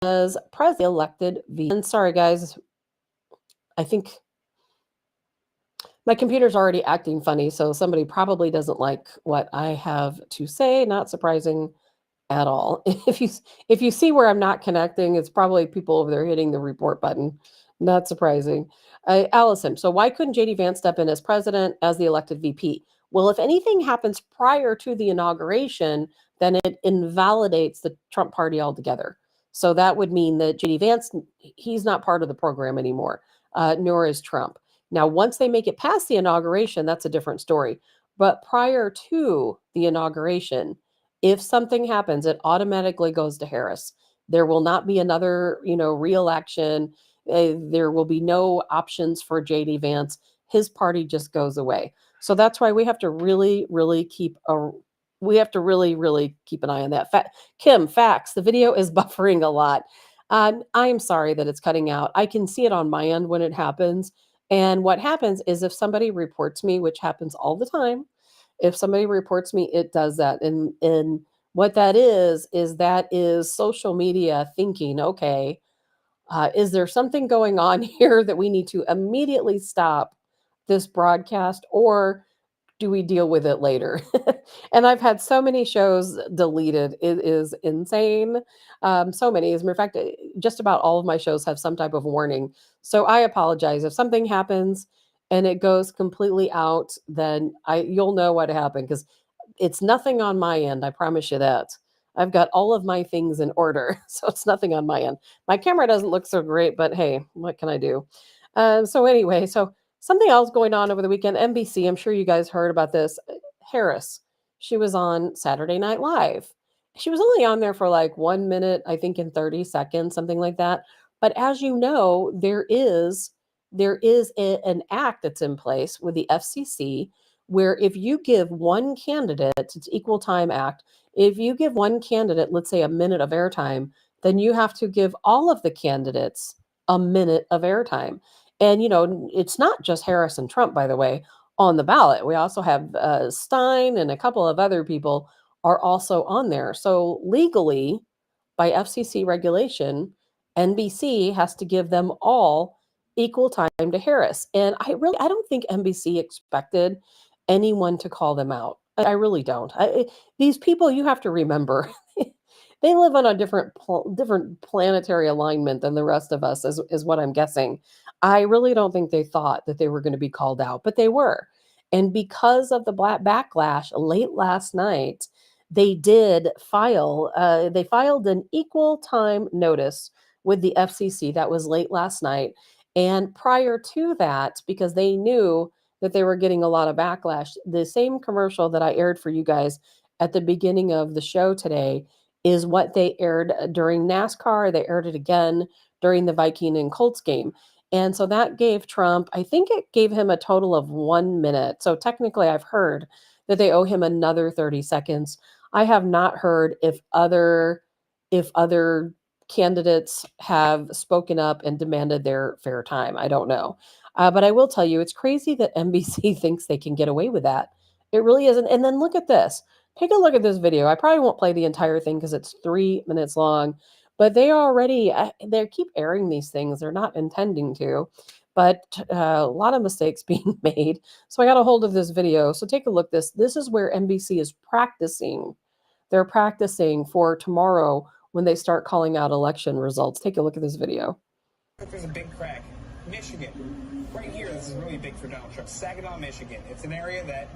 As president elected, and sorry guys, I think my computer's already acting funny, so somebody probably doesn't like what I have to say. Not surprising at all. If you see where I'm not connecting, it's probably people over there hitting the report button. Not surprising. Allison, so why couldn't JD Vance step in as president as the elected VP? Well, if anything happens prior to the inauguration, then it invalidates the Trump party altogether. So that would mean that JD Vance, he's not part of the program anymore, nor is Trump. Now, once they make it past the inauguration, that's a different story. But prior to the inauguration, if something happens, it automatically goes to Harris. There will not be another, re-election. There will be no options for JD Vance. His party just goes away. So that's why we have to really, really keep an eye on that. Kim, facts. The video is buffering a lot. I am sorry that it's cutting out. I can see it on my end when it happens. And what happens is if somebody reports me, which happens all the time, if somebody reports me, it does that. And what that is social media thinking, okay, is there something going on here that we need to immediately stop this broadcast, or do we deal with it later? And I've had so many shows deleted. It is insane. So many. As a matter of fact, just about all of my shows have some type of warning. So I apologize. If something happens and it goes completely out, then you'll know what happened, because it's nothing on my end. I promise you that. I've got all of my things in order. So it's nothing on my end. My camera doesn't look so great, but hey, what can I do? So anyway, something else going on over the weekend. NBC, I'm sure you guys heard about this. Harris, she was on Saturday Night Live. She was only on there for like 1 minute, I think, in 30 seconds, something like that. But as you know, there is an act that's in place with the FCC where if you give one candidate, it's Equal Time Act, if you give one candidate, let's say, a minute of airtime, then you have to give all of the candidates a minute of airtime. And, it's not just Harris and Trump, by the way, on the ballot. We also have Stein and a couple of other people are also on there. So legally, by FCC regulation, NBC has to give them all equal time to Harris. And I don't think NBC expected anyone to call them out. I really don't. These people, you have to remember, they live on a different planetary alignment than the rest of us, is what I'm guessing. I really don't think they thought that they were going to be called out, but they were. And because of the backlash late last night, they filed an equal time notice with the FCC. That was late last night. And prior to that, because they knew that they were getting a lot of backlash, the same commercial that I aired for you guys at the beginning of the show today is what they aired during NASCAR. They aired it again during the Viking and Colts game. And so that gave Trump, I think it gave him a total of 1 minute. So technically, I've heard that they owe him another 30 seconds. I have not heard if other candidates have spoken up and demanded their fair time. I don't know. But I will tell you, it's crazy that NBC thinks they can get away with that. It really isn't. And then look at this. Take a look at this video. I probably won't play the entire thing because it's 3 minutes long, but they keep airing these things. They're not intending to, but a lot of mistakes being made. So I got a hold of this video. So take a look. This is where NBC is practicing. They're practicing for tomorrow when they start calling out election results. Take a look at this video. There's a big crack. Michigan, right here, this is really big for Donald Trump. Saginaw, Michigan. It's an area that,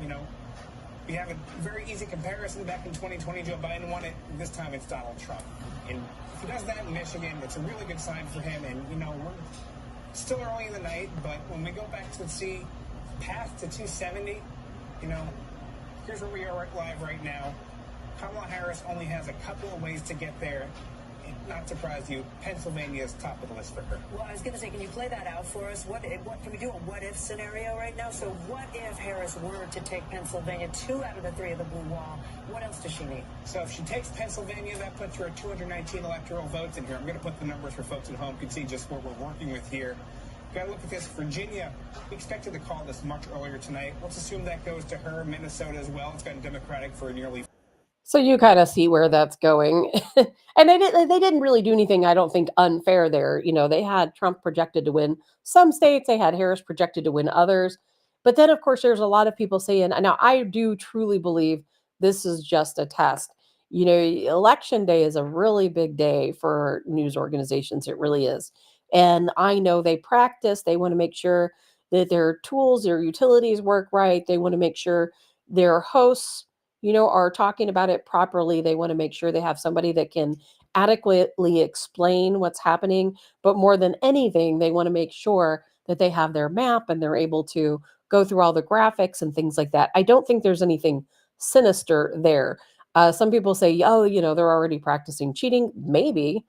we have a very easy comparison. Back in 2020, Joe Biden won it. This time it's Donald Trump. And if he does that in Michigan, it's a really good sign for him. And, we're still early in the night, but when we go back to see path to 270, here's where we are live right now. Kamala Harris only has a couple of ways to get there. Not surprise you, Pennsylvania is top of the list for her. Well, I was going to say, can you play that out for us? What can we do a what-if scenario right now? So what if Harris were to take Pennsylvania, 2 out of the 3 of the blue wall? What else does she need? So if she takes Pennsylvania, that puts her at 219 electoral votes in here. I'm going to put the numbers for folks at home can see just what we're working with here. Got to look at this. Virginia, we expected to call this much earlier tonight. Let's assume that goes to her. Minnesota as well. It's gotten Democratic for nearly. So you kind of see where that's going. And they didn't really do anything, I don't think, unfair there. They had Trump projected to win some states. They had Harris projected to win others. But then, of course, there's a lot of people saying, now I do truly believe this is just a test. Election day is a really big day for news organizations. It really is. And I know they practice. They want to make sure that their tools, their utilities work right. They want to make sure their hosts are talking about it properly. They want to make sure they have somebody that can adequately explain what's happening. But more than anything, they want to make sure that they have their map and they're able to go through all the graphics and things like that. I don't think there's anything sinister there. Some people say, they're already practicing cheating. Maybe,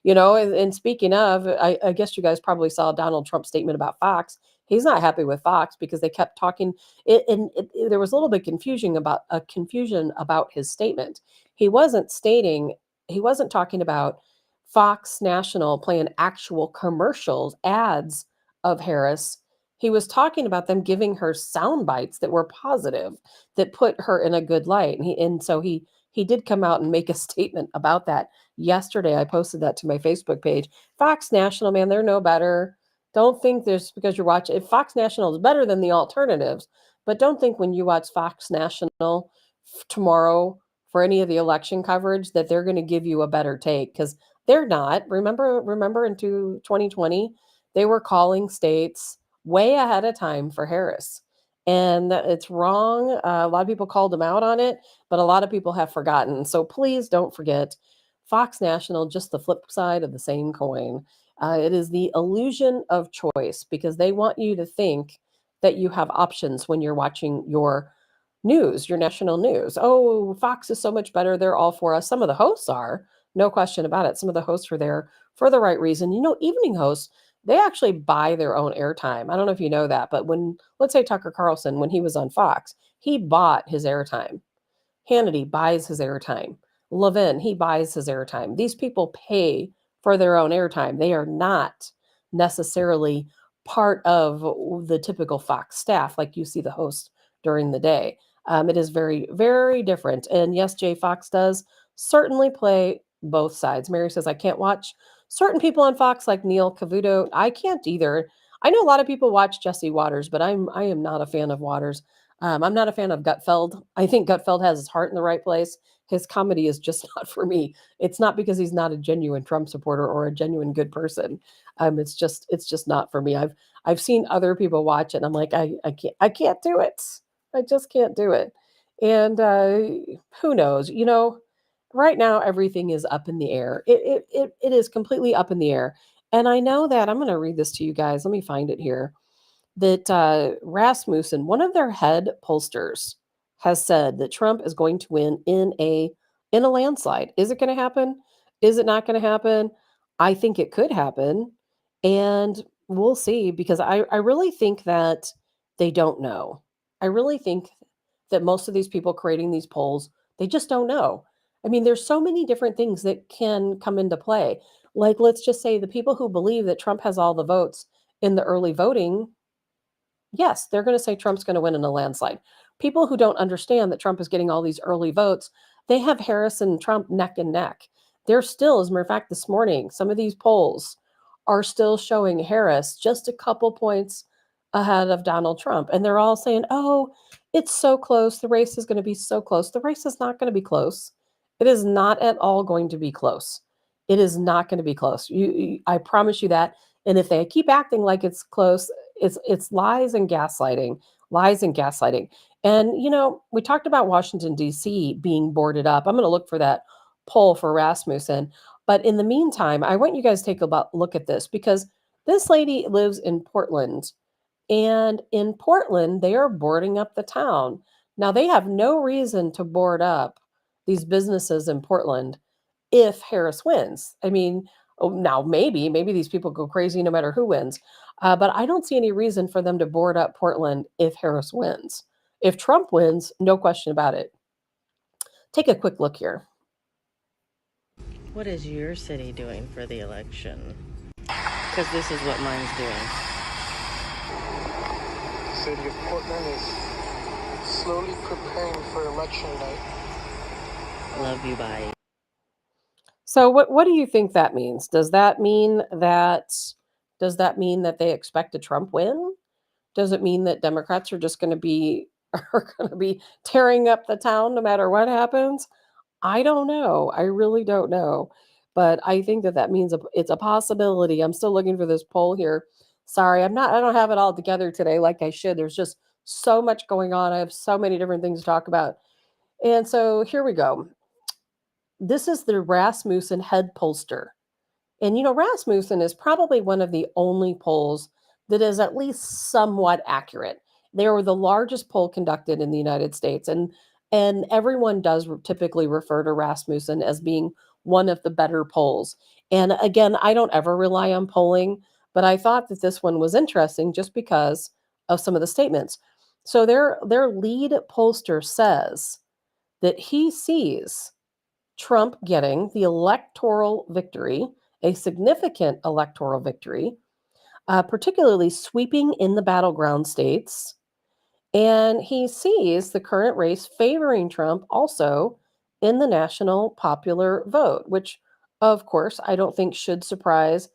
and speaking of, I guess you guys probably saw Donald Trump's statement about Fox. He's not happy with Fox because they kept talking. There was a little bit confusion about his statement. He wasn't talking about Fox National playing actual commercials, ads of Harris. He was talking about them giving her sound bites that were positive, that put her in a good light. And so he did come out and make a statement about that yesterday. I posted that to my Facebook page. Fox National, man, they're no better. Don't think there's because you're watching. If Fox National is better than the alternatives, but don't think when you watch Fox National tomorrow for any of the election coverage that they're going to give you a better take, because they're not. Remember in 2020, they were calling states way ahead of time for Harris. And it's wrong. A lot of people called him out on it, but a lot of people have forgotten. So please don't forget Fox National, just the flip side of the same coin. It is the illusion of choice because they want you to think that you have options when you're watching your news, your national news. Oh, Fox is so much better. They're all for us. Some of the hosts are, no question about it. Some of the hosts are there for the right reason. Evening hosts, they actually buy their own airtime. I don't know if you know that, but let's say Tucker Carlson, when he was on Fox, he bought his airtime. Hannity buys his airtime. Levin, he buys his airtime. These people pay for their own airtime. They are not necessarily part of the typical Fox staff like you see the host during the day. It is very, very different. And yes, Jay Fox does certainly play both sides. Mary says, I can't watch certain people on Fox like Neil Cavuto. I can't either. I know a lot of people watch Jesse Waters, but I am not a fan of Waters. I'm not a fan of Gutfeld. I think Gutfeld has his heart in the right place. His comedy is just not for me. It's not because he's not a genuine Trump supporter or a genuine good person. It's just not for me. I've seen other people watch it and I'm like, I can't do it. I just can't do it. And who knows? Right now everything is up in the air. It is completely up in the air. And I know that I'm going to read this to you guys. Let me find it here. That Rasmussen, one of their head pollsters, has said that Trump is going to win in a landslide. Is it going to happen? Is it not going to happen? I think it could happen, and we'll see, because I really think that they don't know. I really think that most of these people creating these polls, they just don't know. I mean, there's so many different things that can come into play. Like, let's just say the people who believe that Trump has all the votes in the early voting, yes, they're going to say Trump's going to win in a landslide. People who don't understand that Trump is getting all these early votes, they have Harris and Trump neck and neck. They're still, as a matter of fact, this morning, some of these polls are still showing Harris just a couple points ahead of Donald Trump. And they're all saying, oh, it's so close. The race is going to be so close. The race is not going to be close. It is not at all going to be close. It is not going to be close. I promise you that. And if they keep acting like it's close, it's lies and gaslighting, lies and gaslighting. And we talked about Washington D.C. being boarded up. I'm going to look for that poll for Rasmussen. But in the meantime, I want you guys to take a look at this, because this lady lives in Portland, and in Portland they are boarding up the town. Now they have no reason to board up these businesses in Portland if Harris wins. I mean, now maybe these people go crazy no matter who wins. But I don't see any reason for them to board up Portland if Harris wins. If Trump wins, no question about it. Take a quick look here. What is your city doing for the election? Because this is what mine's doing. The city of Portland is slowly preparing for election night. Love you, bye. So what do you think that means? Does that mean that they expect a Trump win? Does it mean that Democrats are just going to be tearing up the town no matter what happens? I don't know. I really don't know. But I think that means it's a possibility. I'm still looking for this poll here. Sorry, I don't have it all together today like I should. There's just so much going on. I have so many different things to talk about. And so here we go. This is the Rasmussen head pollster. And Rasmussen is probably one of the only polls that is at least somewhat accurate. They were the largest poll conducted in the United States, and everyone does typically refer to Rasmussen as being one of the better polls. And again, I don't ever rely on polling, but I thought that this one was interesting just because of some of the statements. So their lead pollster says that he sees Trump getting the electoral victory, a significant electoral victory, particularly sweeping in the battleground states. And he sees the current race favoring Trump also in the national popular vote, which, of course, I don't think should surprise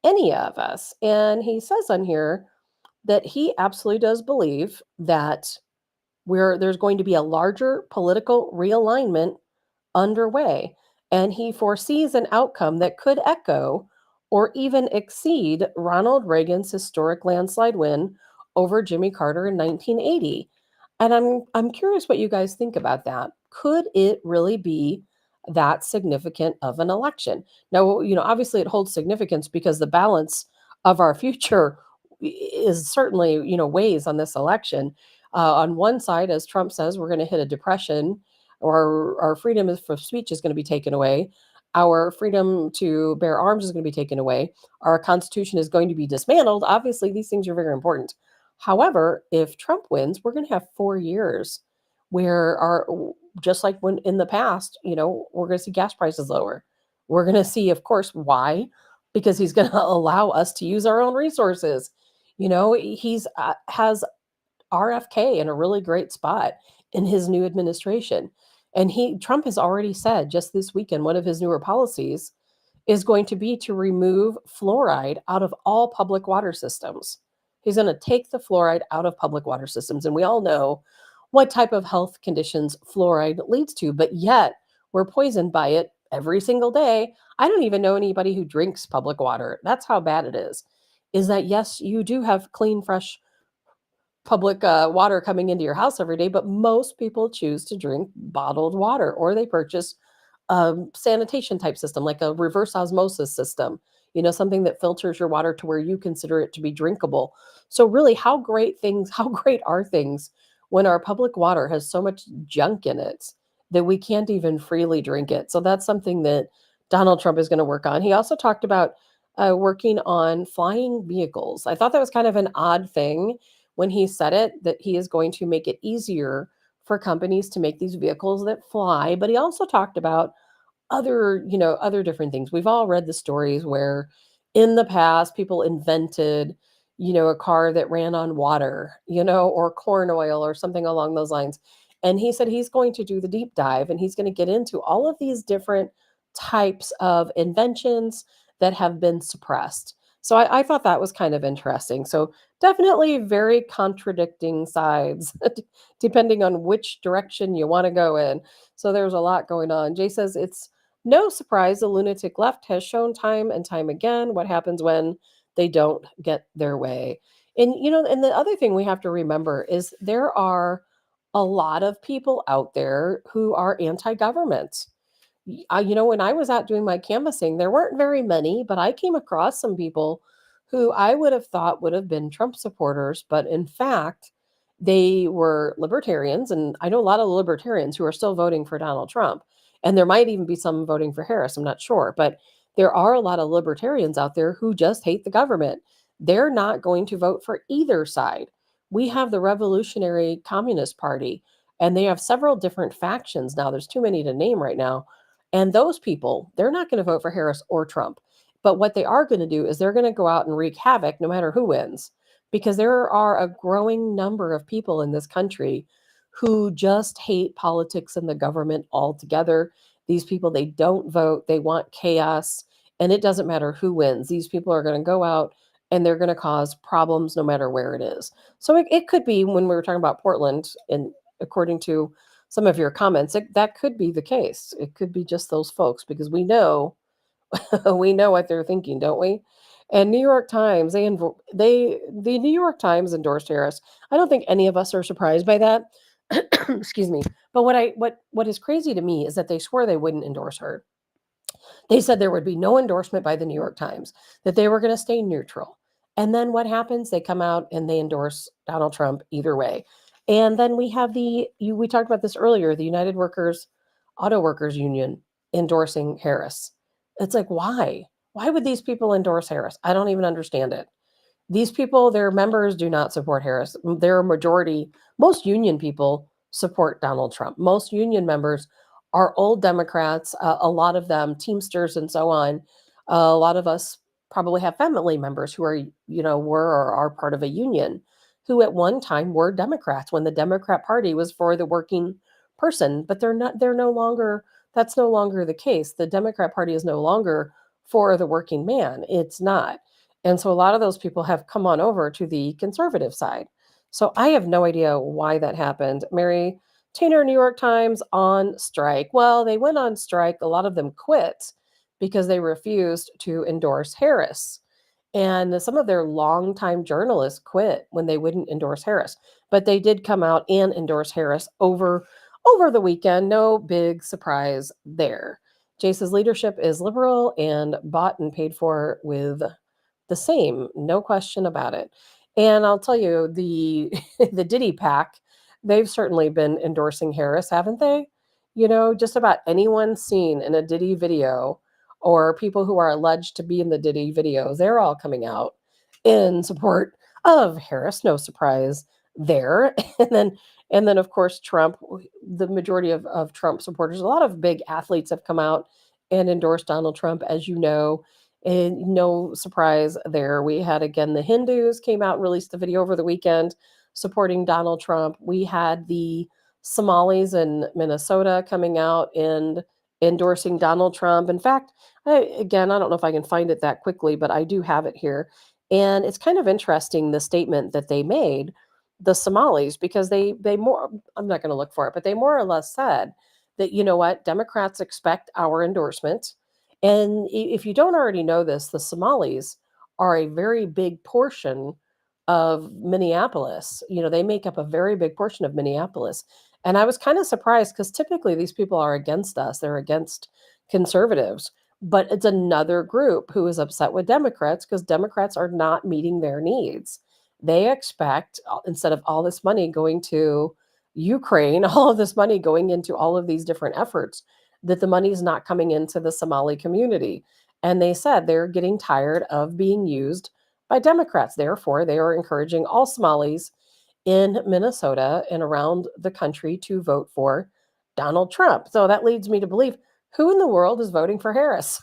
any of us. And he says on here that he absolutely does believe that there's going to be a larger political realignment underway, and he foresees an outcome that could echo or even exceed Ronald Reagan's historic landslide win over Jimmy Carter in 1980. And I'm curious what you guys think about that. Could it really be that significant of an election? Now, obviously it holds significance because the balance of our future is certainly, weighs on this election. On one side, as Trump says, we're going to hit a depression, or our freedom of speech is going to be taken away. Our freedom to bear arms is going to be taken away. Our Constitution is going to be dismantled. Obviously, these things are very important. However, if Trump wins, we're going to have 4 years where just like when in the past, we're going to see gas prices lower. We're going to see, of course, why? Because he's going to allow us to use our own resources. He's has RFK in a really great spot in his new administration. And Trump has already said just this weekend, one of his newer policies is going to be to remove fluoride out of all public water systems. He's going to take the fluoride out of public water systems. And we all know what type of health conditions fluoride leads to, but yet we're poisoned by it every single day. I don't even know anybody who drinks public water. That's how bad it is. Is that, yes, you do have clean, fresh public water coming into your house every day, but most people choose to drink bottled water, or they purchase a sanitation type system, like a reverse osmosis system, something that filters your water to where you consider it to be drinkable. So really, how great are things when our public water has so much junk in it that we can't even freely drink it? So that's something that Donald Trump is going to work on. He also talked about working on flying vehicles. I thought that was kind of an odd thing when he said it, that he is going to make it easier for companies to make these vehicles that fly. But he also talked about other different things. We've all read the stories where in the past people invented, a car that ran on water, or corn oil or something along those lines. And he said he's going to do the deep dive and he's going to get into all of these different types of inventions that have been suppressed. So I thought that was kind of interesting. So definitely very contradicting sides, depending on which direction you want to go in. So there's a lot going on. Jay says it's no surprise the lunatic left has shown time and time again what happens when they don't get their way. And the other thing we have to remember is there are a lot of people out there who are anti-government. When I was out doing my canvassing, there weren't very many, but I came across some people who I would have thought would have been Trump supporters, but in fact, they were libertarians. And I know a lot of libertarians who are still voting for Donald Trump. And there might even be some voting for Harris. I'm not sure. But there are a lot of libertarians out there who just hate the government. They're not going to vote for either side. We have the Revolutionary Communist Party, and they have several different factions now. There's too many to name right now. And those people, they're not going to vote for Harris or Trump. But what they are going to do is they're going to go out and wreak havoc no matter who wins, because there are a growing number of people in this country who just hate politics and the government altogether. These people, they don't vote, they want chaos, and it doesn't matter who wins. These people are going to go out and they're going to cause problems no matter where it is. So it could be, when we were talking about Portland, and according to some of your comments, that could be the case. It could be just those folks, because we know we know what they're thinking, don't we? And New York Times, the New York Times endorsed Harris. I don't think any of us are surprised by that. Excuse me. But what is crazy to me is that they swore they wouldn't endorse her. They said there would be no endorsement by the New York Times, that they were going to stay neutral. And then what happens? They come out and they endorse Donald Trump either way. And then we have we talked about this earlier, the United Auto Workers Union endorsing Harris. It's like, why? Why would these people endorse Harris? I don't even understand it. These people, their members do not support Harris. Their majority, most union people support Donald Trump. Most union members are old Democrats, a lot of them Teamsters and so on. A lot of us probably have family members who are, were or are part of a union, who at one time were Democrats when the Democrat Party was for the working person, but they're no longer, that's no longer the case. The Democrat Party is no longer for the working man. It's not. And so a lot of those people have come on over to the conservative side. So I have no idea why that happened. Mary Tanner, New York Times on strike. Well, they went on strike. A lot of them quit because they refused to endorse Harris. And some of their longtime journalists quit when they wouldn't endorse Harris. But they did come out and endorse Harris over the weekend. No big surprise there. Jace's leadership is liberal and bought and paid for with the same, no question about it. And I'll tell you, the the Diddy pack, they've certainly been endorsing Harris, haven't they? Just about anyone seen in a Diddy video, or people who are alleged to be in the Diddy videos, they're all coming out in support of Harris. No surprise there. And then of course, Trump, the majority of Trump supporters, a lot of big athletes have come out and endorsed Donald Trump, as you know. And no surprise there. We had, again, the Hindus came out and released the video over the weekend supporting Donald Trump. We had the Somalis in Minnesota coming out and endorsing Donald Trump. In fact, I don't know if I can find it that quickly, but I do have it here. And it's kind of interesting, the statement that they made, the Somalis, because they more, I'm not going to look for it, but they more or less said that, you know what, Democrats expect our endorsement. And if you don't already know this, the Somalis are a very big portion of Minneapolis. They make up a very big portion of Minneapolis. And I was kind of surprised, because typically these people are against us. They're against conservatives. But it's another group who is upset with Democrats because Democrats are not meeting their needs. They expect, instead of all this money going to Ukraine, all of this money going into all of these different efforts, that the money's not coming into the Somali community. And they said they're getting tired of being used by Democrats. Therefore, they are encouraging all Somalis in Minnesota and around the country to vote for Donald Trump. So that leads me to believe, who in the world is voting for Harris?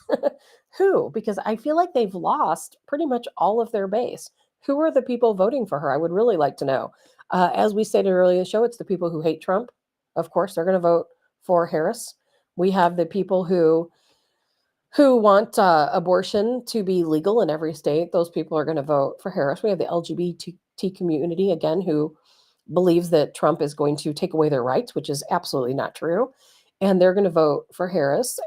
Who? Because I feel like they've lost pretty much all of their base. Who are the people voting for her? I would really like to know. As we stated earlier in the show, it's the people who hate Trump. Of course, they're going to vote for Harris. We have the people who want abortion to be legal in every state. Those people are going to vote for Harris. We have the LGBT community, again, who believes that Trump is going to take away their rights, which is absolutely not true. And they're going to vote for Harris.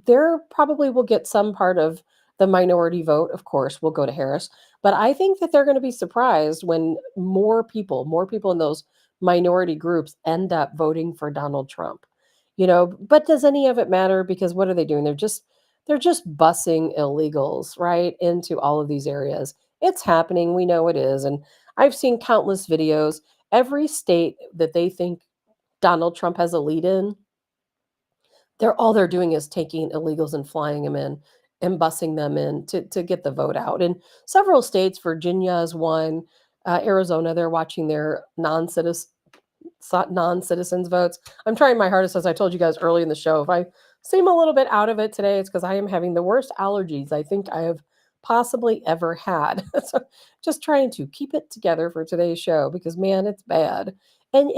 There probably will get some part of the minority vote, of course, will go to Harris. But I think that they're going to be surprised when more people in those minority groups end up voting for Donald Trump. But does any of it matter? Because what are they doing? They're just busing illegals right into all of these areas. It's happening. We know it is. And I've seen countless videos. Every state that they think Donald Trump has a lead in, all they're doing is taking illegals and flying them in and busing them in to get the vote out. In several states, Virginia is one, Arizona, they're watching their non-citizens votes. I'm trying my hardest, as I told you guys early in the show. If I seem a little bit out of it today, it's because I am having the worst allergies I think I have possibly ever had. So just trying to keep it together for today's show, because man, it's bad. And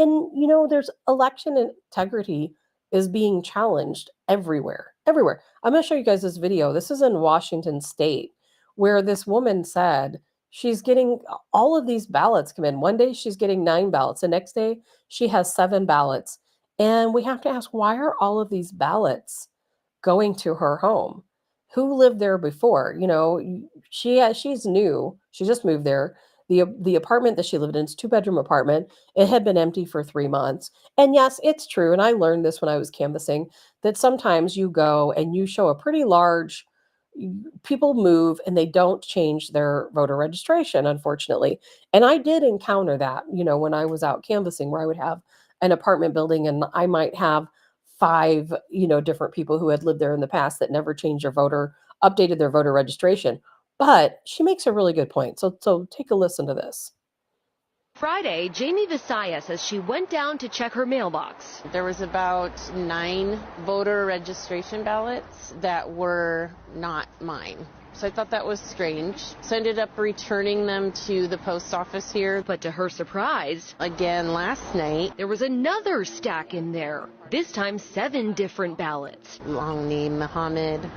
there's election integrity is being challenged everywhere. I'm going to show you guys this video. This is in Washington State, where this woman said she's getting all of these ballots come in. One day she's getting 9 ballots. The next day she has 7 ballots. And we have to ask, why are all of these ballots going to her home? Who lived there before? She's new. She just moved there. The apartment that she lived in, it's a 2-bedroom apartment. It had been empty for 3 months. And yes, it's true. And I learned this when I was canvassing, that sometimes you go and you show a pretty large, people move and they don't change their voter registration, unfortunately. And I did encounter that, when I was out canvassing, where I would have an apartment building and I might have 5, different people who had lived there in the past that never changed updated their voter registration. But she makes a really good point. So take a listen to this. Friday, Jamie Visaya says she went down to check her mailbox. There was about 9 voter registration ballots that were not mine. So I thought that was strange. So I ended up returning them to the post office here. But to her surprise, again last night, there was another stack in there. This time 7 different ballots. Long name Muhammad.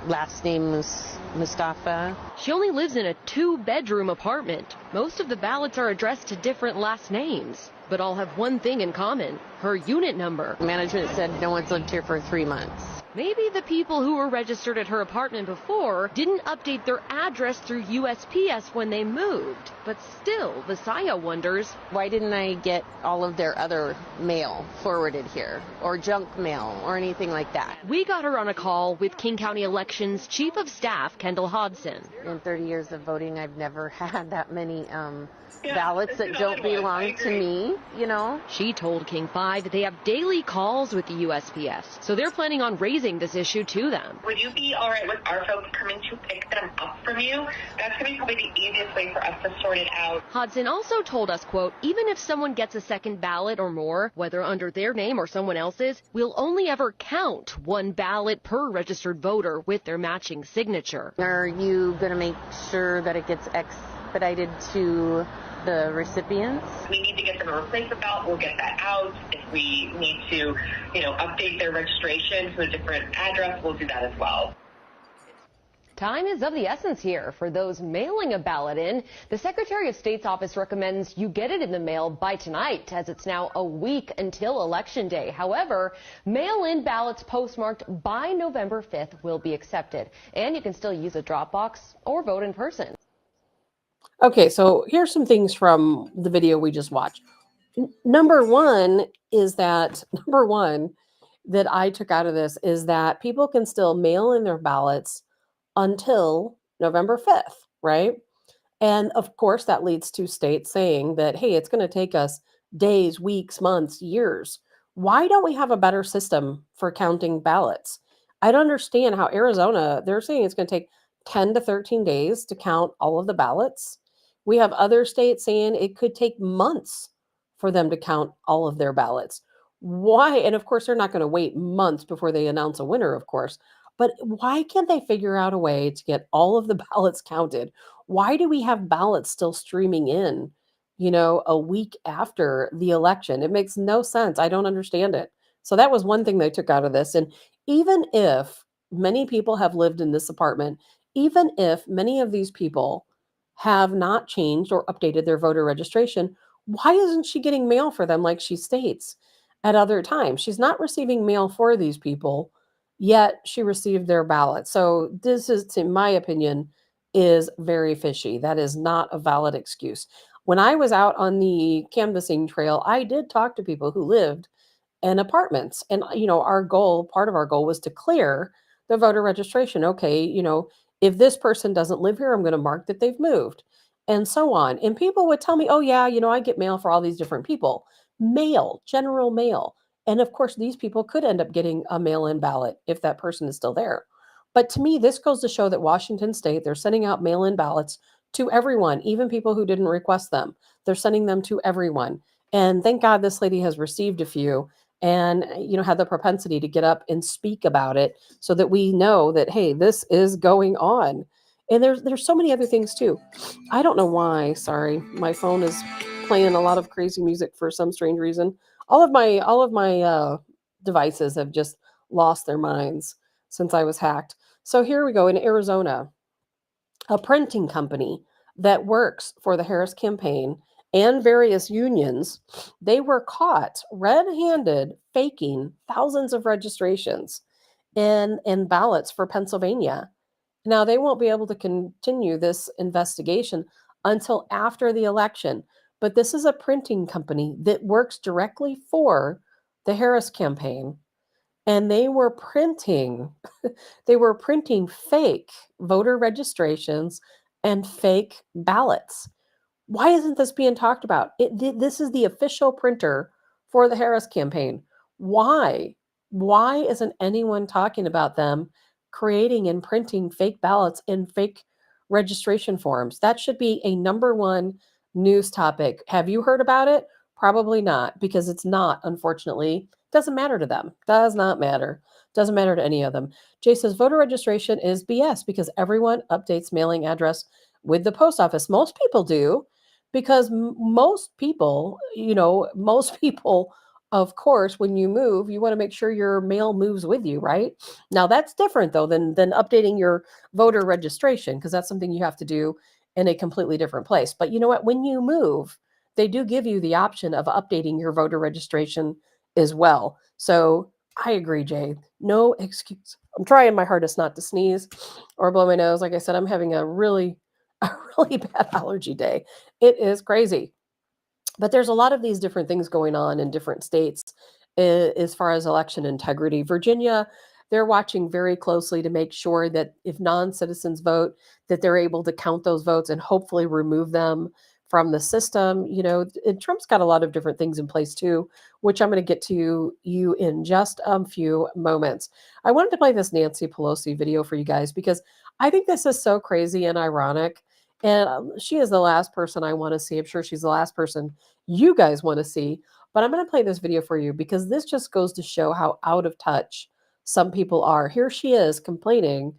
Last name Mustafa. She only lives in a 2-bedroom apartment. Most of the ballots are addressed to different last names, but all have one thing in common: her unit number. Management said no one's lived here for 3 months. Maybe the people who were registered at her apartment before didn't update their address through USPS when they moved. But still, Visaya wonders, why didn't I get all of their other mail forwarded here, or junk mail, or anything like that? We got her on a call with King County Elections Chief of Staff Kendall Hodson. In 30 years of voting, I've never had that many ballots that don't belong to me, She told King 5 they have daily calls with the USPS, so they're planning on raising this issue to them. Would you be all right with our folks coming to pick them up from you? That's going to be probably the easiest way for us to sort it out. Hodson also told us, quote, even if someone gets a second ballot or more, whether under their name or someone else's, we'll only ever count 1 ballot per registered voter with their matching signature. Are you going to make sure that it gets expedited to the recipients? We need to get them a replacement ballot. We'll get that out. If we need to, update their registration to a different address, we'll do that as well. Time is of the essence here for those mailing a ballot in. The Secretary of State's office recommends you get it in the mail by tonight, as it's now a week until Election Day. However, mail-in ballots postmarked by November 5th will be accepted, and you can still use a drop box or vote in person. Okay, so here's some things from the video we just watched. Number one that I took out of this is that people can still mail in their ballots until November 5th, right? And of course, that leads to states saying that, hey, it's going to take us days, weeks, months, years. Why don't we have a better system for counting ballots? I don't understand how Arizona, they're saying it's going to take 10 to 13 days to count all of the ballots. We have other states saying it could take months for them to count all of their ballots. Why? And of course, they're not going to wait months before they announce a winner, of course. But why can't they figure out a way to get all of the ballots counted? Why do we have ballots still streaming in, a week after the election? It makes no sense. I don't understand it. So that was one thing they took out of this. And even if many people have lived in this apartment, even if many of these people have not changed or updated their voter registration, why isn't she getting mail for them like she states at other times? She's not receiving mail for these people, yet she received their ballot. So this is, in my opinion, is very fishy. That is not a valid excuse. When I was out on the canvassing trail, I did talk to people who lived in apartments. And, part of our goal was to clear the voter registration. Okay, if this person doesn't live here, I'm going to mark that they've moved and so on. And people would tell me, oh, yeah, I get mail for all these different people, mail, general mail. And of course, these people could end up getting a mail in ballot if that person is still there. But to me, this goes to show that Washington State, they're sending out mail in ballots to everyone, even people who didn't request them. They're sending them to everyone. And thank God this lady has received a few and had the propensity to get up and speak about it so that we know that, hey, this is going on. And there's so many other things too. I don't know why. Sorry, my phone is playing a lot of crazy music for some strange reason. All of my devices have just lost their minds since I was hacked. So here we go. In Arizona, a printing company that works for the Harris campaign and various unions, they were caught red-handed faking thousands of registrations and ballots for Pennsylvania. Now, they won't be able to continue this investigation until after the election. But this is a printing company that works directly for the Harris campaign. And they were printing fake voter registrations and fake ballots. Why isn't this being talked about? This is the official printer for the Harris campaign. Why? Why isn't anyone talking about them creating and printing fake ballots and fake registration forms? That should be a number one news topic. Have you heard about it? Probably not, because it's not, unfortunately. Doesn't matter to them. Does not matter. Doesn't matter to any of them. Jay says voter registration is BS because everyone updates mailing address with the post office. Most people do, because most people, of course, when you move, you want to make sure your mail moves with you, right? Now, that's different, though, than updating your voter registration, because that's something you have to do in a completely different place. But you know what? When you move, they do give you the option of updating your voter registration as well. So I agree, Jay. No excuse. I'm trying my hardest not to sneeze or blow my nose. Like I said, I'm having a really bad allergy day. It is crazy. But there's a lot of these different things going on in different states as far as election integrity. Virginia, they're watching very closely to make sure that if non-citizens vote, that they're able to count those votes and hopefully remove them from the system. And Trump's got a lot of different things in place too, which I'm going to get to you in just a few moments. I wanted to play this Nancy Pelosi video for you guys because I think this is so crazy and ironic. And she is the last person I want to see. I'm sure she's the last person you guys want to see. But I'm going to play this video for you because this just goes to show how out of touch some people are. Here she is complaining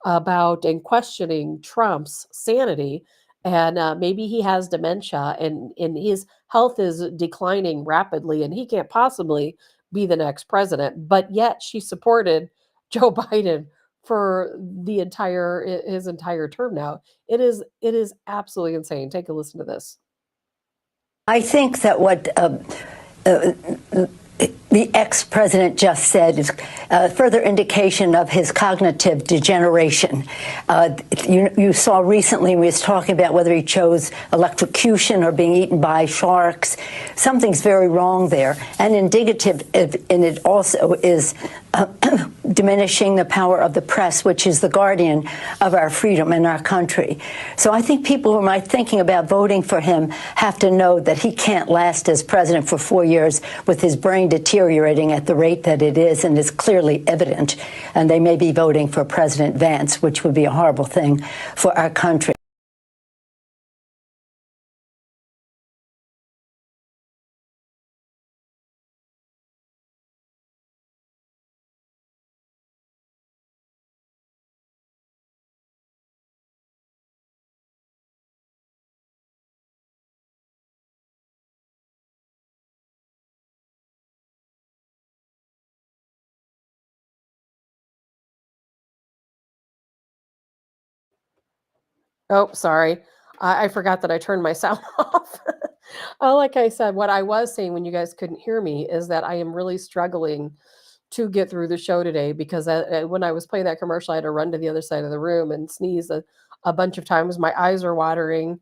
about and questioning Trump's sanity. And maybe he has dementia and his health is declining rapidly and he can't possibly be the next president. But yet she supported Joe Biden for his entire term now. It is absolutely insane. Take a listen to this. I think that what the ex-president just said is a further indication of his cognitive degeneration. You saw recently when he was talking about whether he chose electrocution or being eaten by sharks. Something's very wrong there. And indicative in it also is diminishing the power of the press, which is the guardian of our freedom in our country. So I think people who might thinking about voting for him have to know that he can't last as president for 4 years with his brain deteriorating deteriorating at the rate that it is and is clearly evident. And they may be voting for President Vance, which would be a horrible thing for our country. Oh, sorry. I forgot that I turned my sound off. Like I said, what I was saying when you guys couldn't hear me is that I am really struggling to get through the show today because when I was playing that commercial, I had to run to the other side of the room and sneeze a bunch of times. My eyes are watering,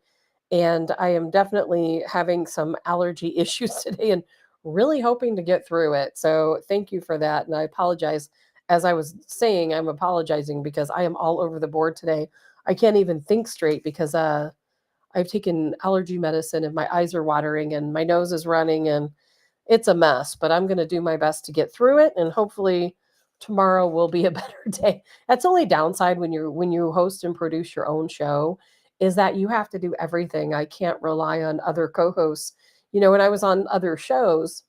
and I am definitely having some allergy issues today and really hoping to get through it. So thank you for that. And I apologize. As I was saying, I'm apologizing because I am all over the board today. I can't even think straight because I've taken allergy medicine and my eyes are watering and my nose is running and it's a mess, but I'm going to do my best to get through it and hopefully tomorrow will be a better day. That's only downside when you host and produce your own show is that you have to do everything. I can't rely on other co-hosts. When I was on other shows,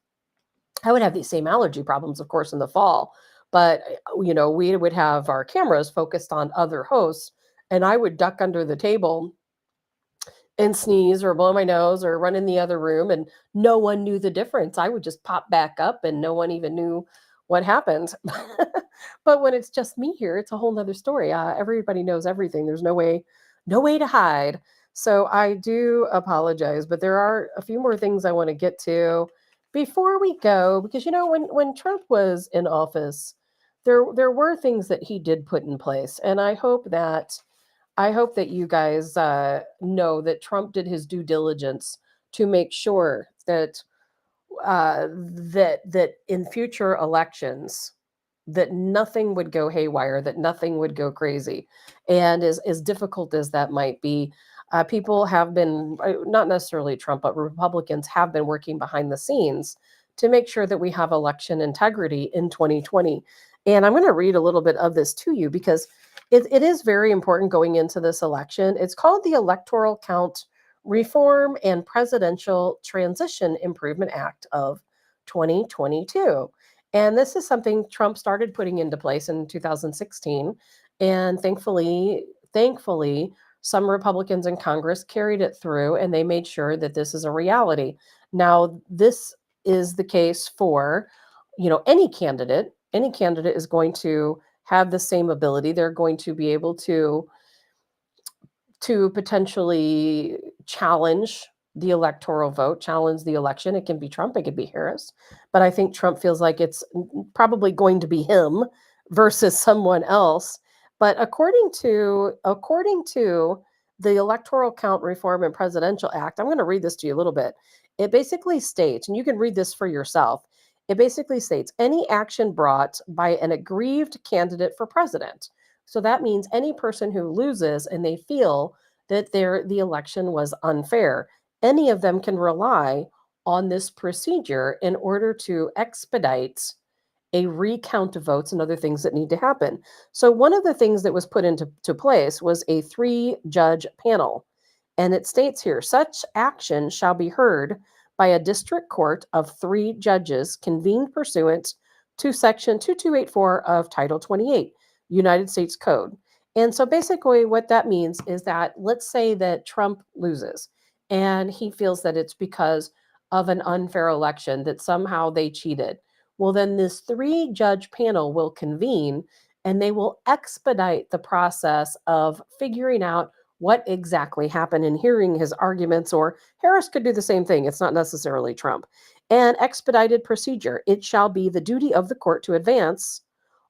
I would have these same allergy problems, of course, in the fall, but we would have our cameras focused on other hosts and I would duck under the table and sneeze or blow my nose or run in the other room and no one knew the difference. I would just pop back up and no one even knew what happened. But when it's just me here, it's a whole nother story. Everybody knows everything. There's no way to hide. So I do apologize, but there are a few more things I want to get to before we go, because when Trump was in office, there were things that he did put in place, and I hope that you guys know that Trump did his due diligence to make sure that that in future elections that nothing would go haywire, that nothing would go crazy. And as difficult as that might be, people have been, not necessarily Trump, but Republicans have been working behind the scenes to make sure that we have election integrity in 2020. And I'm going to read a little bit of this to you because it is very important going into this election. It's called the Electoral Count Reform and Presidential Transition Improvement Act of 2022. And this is something Trump started putting into place in 2016. And thankfully, some Republicans in Congress carried it through and they made sure that this is a reality. Now, this is the case for, any candidate. Any candidate is going to have the same ability. They're going to be able to potentially challenge the electoral vote, challenge the election. It can be Trump, it could be Harris, but I think Trump feels like it's probably going to be him versus someone else. But according to the Electoral Count Reform and Presidential Act, I'm going to read this to you a little bit. It basically states, and you can read this for yourself, it basically states any action brought by an aggrieved candidate for president. So that means any person who loses and they feel that the election was unfair, any of them can rely on this procedure in order to expedite a recount of votes and other things that need to happen. So one of the things that was put into place was a 3-judge panel. And it states here, such action shall be heard by a district court of 3 judges convened pursuant to section 2284 of Title 28, United States Code. And so basically what that means is that let's say that Trump loses and he feels that it's because of an unfair election, that somehow they cheated. Well, then this 3-judge panel will convene and they will expedite the process of figuring out what exactly happened and hearing his arguments, or Harris could do the same thing. It's not necessarily Trump. An expedited procedure. It shall be the duty of the court to advance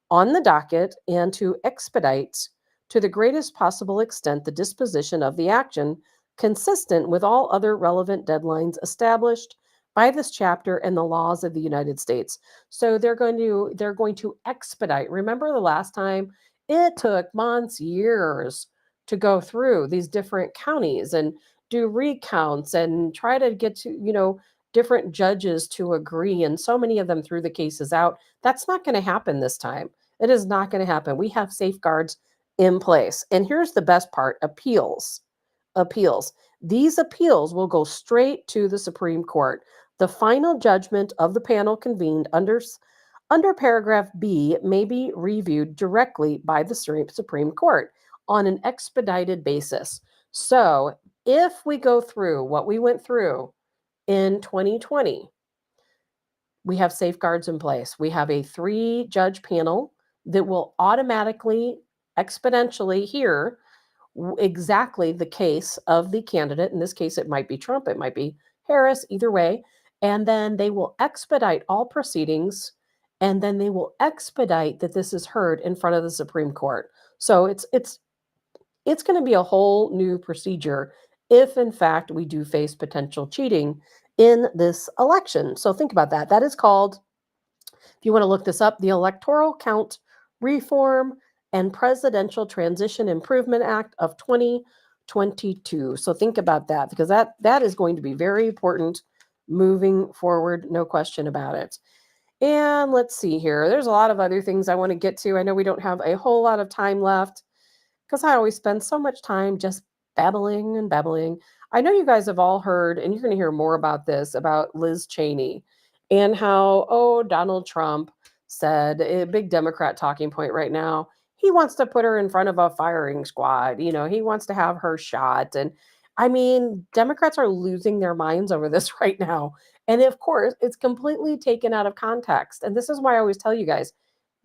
on the docket and to expedite to the greatest possible extent the disposition of the action consistent with all other relevant deadlines established by this chapter and the laws of the United States. So they're going to expedite. Remember the last time it took months, years to go through these different counties and do recounts and try to get to, different judges to agree, and so many of them threw the cases out. That's not going to happen this time. It is not going to happen. We have safeguards in place. And here's the best part: appeals. Appeals. These appeals will go straight to the Supreme Court. The final judgment of the panel convened under paragraph B may be reviewed directly by the Supreme Court on an expedited basis. So if we go through what we went through in 2020, we have safeguards in place. We have a 3-judge panel that will automatically, exponentially hear exactly the case of the candidate. In this case, it might be Trump, it might be Harris, either way. And then they will expedite all proceedings, and then they will expedite that this is heard in front of the Supreme Court. So it's going to be a whole new procedure if, in fact, we do face potential cheating in this election. So think about that. That is called, if you want to look this up, the Electoral Count Reform and Presidential Transition Improvement Act of 2022. So think about that, because that is going to be very important moving forward, no question about it. And let's see here. There's a lot of other things I want to get to. I know we don't have a whole lot of time left, because I always spend so much time just babbling and babbling. I know you guys have all heard, and you're going to hear more about this, about Liz Cheney and how, Donald Trump said, a big Democrat talking point right now, he wants to put her in front of a firing squad. He wants to have her shot. And I mean, Democrats are losing their minds over this right now. And of course, it's completely taken out of context. And this is why I always tell you guys,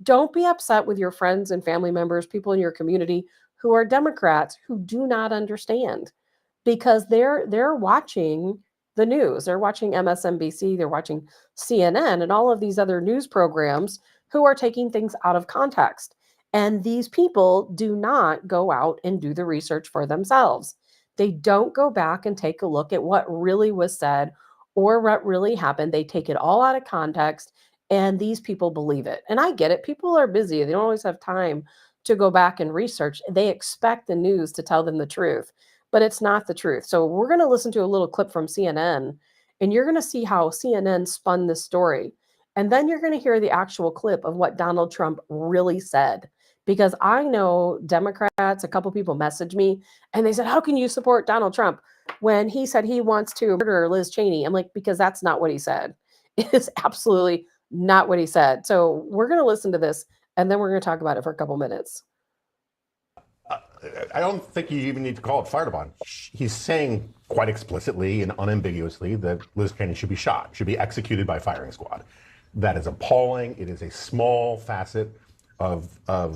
don't be upset with your friends and family members, people in your community who are Democrats who do not understand, because they're watching the news. They're watching MSNBC, they're watching CNN and all of these other news programs who are taking things out of context. And these people do not go out and do the research for themselves. They don't go back and take a look at what really was said or what really happened. They take it all out of context, and these people believe it. And I get it. People are busy. They don't always have time to go back and research. They expect the news to tell them the truth, but it's not the truth. So we're going to listen to a little clip from CNN, and you're going to see how CNN spun this story. And then you're going to hear the actual clip of what Donald Trump really said. Because I know Democrats, a couple people messaged me and they said, how can you support Donald Trump when he said he wants to murder Liz Cheney? I'm like, because that's not what he said. It is absolutely not what he said. So we're going to listen to this, and then we're going to talk about it for a couple minutes. I don't think you even need to call it fired upon. He's saying quite explicitly and unambiguously that Liz Cheney should be shot, should be executed by firing squad. That is appalling. It is a small facet of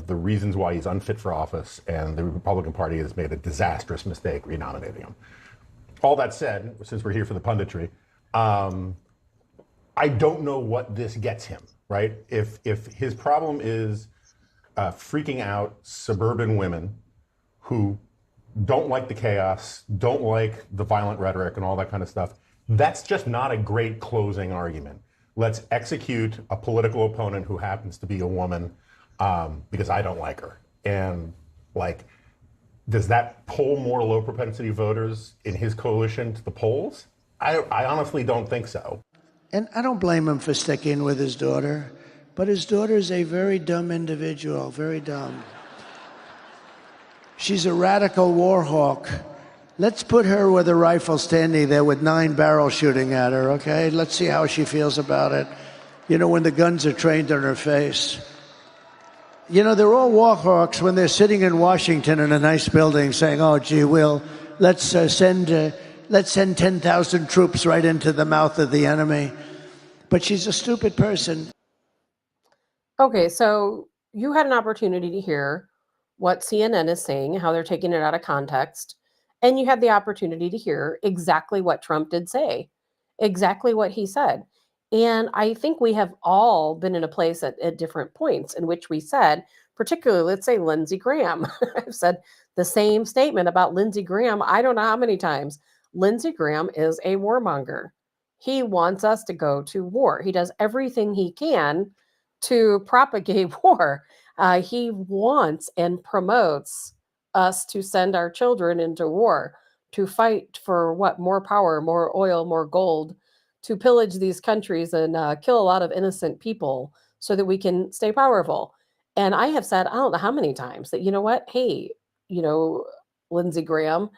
the reasons why he's unfit for office, and the Republican Party has made a disastrous mistake renominating him. All that said, since we're here for the punditry, I don't know what this gets him, right? If his problem is freaking out suburban women who don't like the chaos, don't like the violent rhetoric and all that kind of stuff, that's just not a great closing argument. Let's execute a political opponent who happens to be a woman because I don't like her. And does that pull more low propensity voters in his coalition to the polls? I honestly don't think so. And I don't blame him for sticking with his daughter, but his daughter's a very dumb individual, very dumb. She's a radical war hawk. Let's put her with a rifle standing there with 9 barrels shooting at her, okay? Let's see how she feels about it. When the guns are trained on her face. They're all war hawks when they're sitting in Washington in a nice building saying, oh, gee, let's send 10,000 troops right into the mouth of the enemy. But she's a stupid person. Okay, so you had an opportunity to hear what CNN is saying, how they're taking it out of context. And you had the opportunity to hear exactly what Trump did say, exactly what he said. And I think we have all been in a place at different points in which we said, particularly, let's say Lindsey Graham. I've said the same statement about Lindsey Graham. I don't know how many times. Lindsey Graham is a warmonger. He wants us to go to war. He does everything he can to propagate war. He wants and promotes us to send our children into war, to fight for what? More power, more oil, more gold, to pillage these countries and kill a lot of innocent people so that we can stay powerful. And I have said, I don't know how many times, that, you know what? Hey, you know, Lindsey Graham,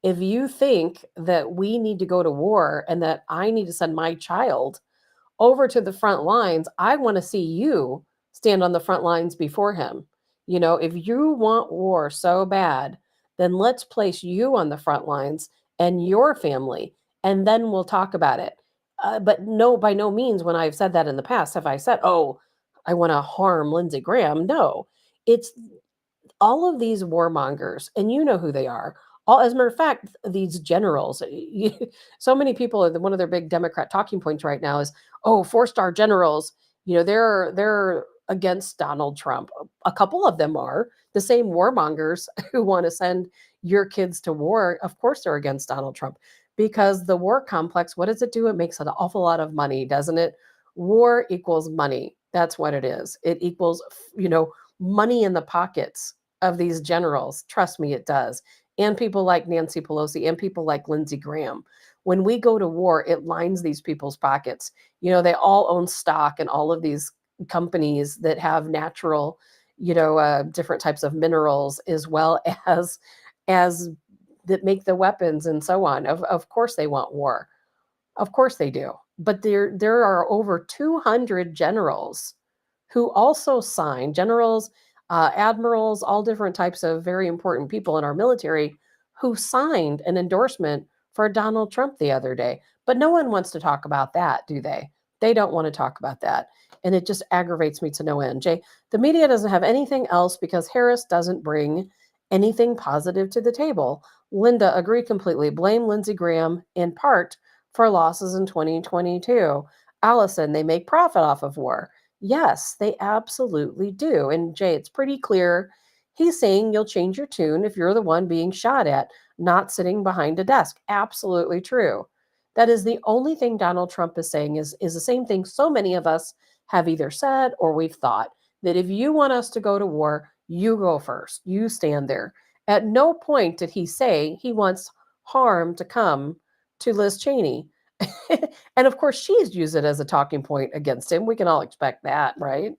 if you think that we need to go to war and that I need to send my child over to the front lines, I want to see you stand on the front lines before him. You know, if you want war so bad, then let's place you on the front lines and your family, and then we'll talk about it. But no, by no means, when I've said that in the past, have I said, oh, I want to harm Lindsey Graham. No, it's all of these warmongers, and you know who they are. All, as a matter of fact, these generals, so many people, one of their big Democrat talking points right now is, oh, four-star generals, you know, they're against Donald Trump. A couple of them are. The same warmongers who want to send your kids to war, of course they're against Donald Trump, because the war complex, what does it do? It makes an awful lot of money, doesn't it? War equals money. That's what it is. It equals, you know, money in the pockets of these generals. Trust me, it does. And people like Nancy Pelosi and people like Lindsey Graham. When we go to war, it lines these people's pockets. You know, they all own stock in all of these companies that have natural, you know, different types of minerals, as well as that make the weapons and so on. Of course they want war. Of course they do. But there are over 200 generals who also signed, generals, admirals, all different types of very important people in our military who signed an endorsement for Donald Trump the other day. But no one wants to talk about that, do they? They don't want to talk about that. And it just aggravates me to no end. Jay, the media doesn't have anything else because Harris doesn't bring anything positive to the table. Linda, agree completely. Blame Lindsey Graham in part for losses in 2022. Allison, they make profit off of war. Yes, they absolutely do. And Jay, it's pretty clear he's saying you'll change your tune if you're the one being shot at, not sitting behind a desk. Absolutely true. That is the only thing Donald Trump is saying is the same thing so many of us have either said or we've thought, that if you want us to go to war, you go first. You stand there. At no point did he say he wants harm to come to Liz Cheney. And of course, she's used it as a talking point against him. We can all expect that, right?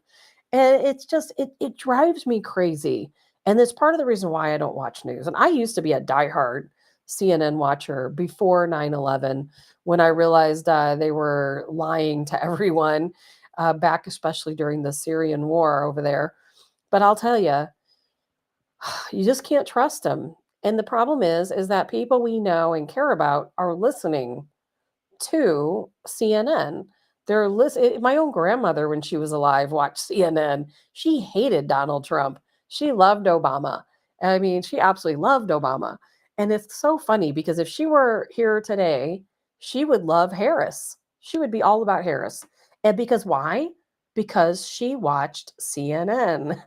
And it's just, it drives me crazy. And it's part of the reason why I don't watch news. And I used to be a diehard CNN watcher before 9/11, when I realized they were lying to everyone back, especially during the Syrian war over there. But I'll tell you, you just can't trust them. And the problem is that people we know and care about are listening to CNN. They're my own grandmother, when she was alive, watched CNN. She hated Donald Trump. She loved Obama. I mean, she absolutely loved Obama. And it's so funny because if she were here today, she would love Harris. She would be all about Harris. And because why? Because she watched CNN,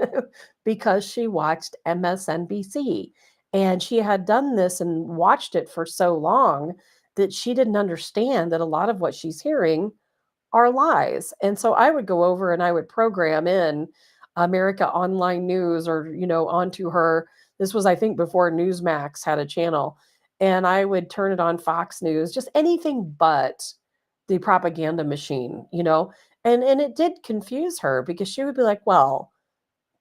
because she watched MSNBC. And she had done this and watched it for so long that she didn't understand that a lot of what she's hearing are lies. And so I would go over and I would program in America Online News, or, you know, onto her. This was, I think, before Newsmax had a channel. And I would turn it on Fox News, just anything but the propaganda machine, you know. And it did confuse her because she would be like, well,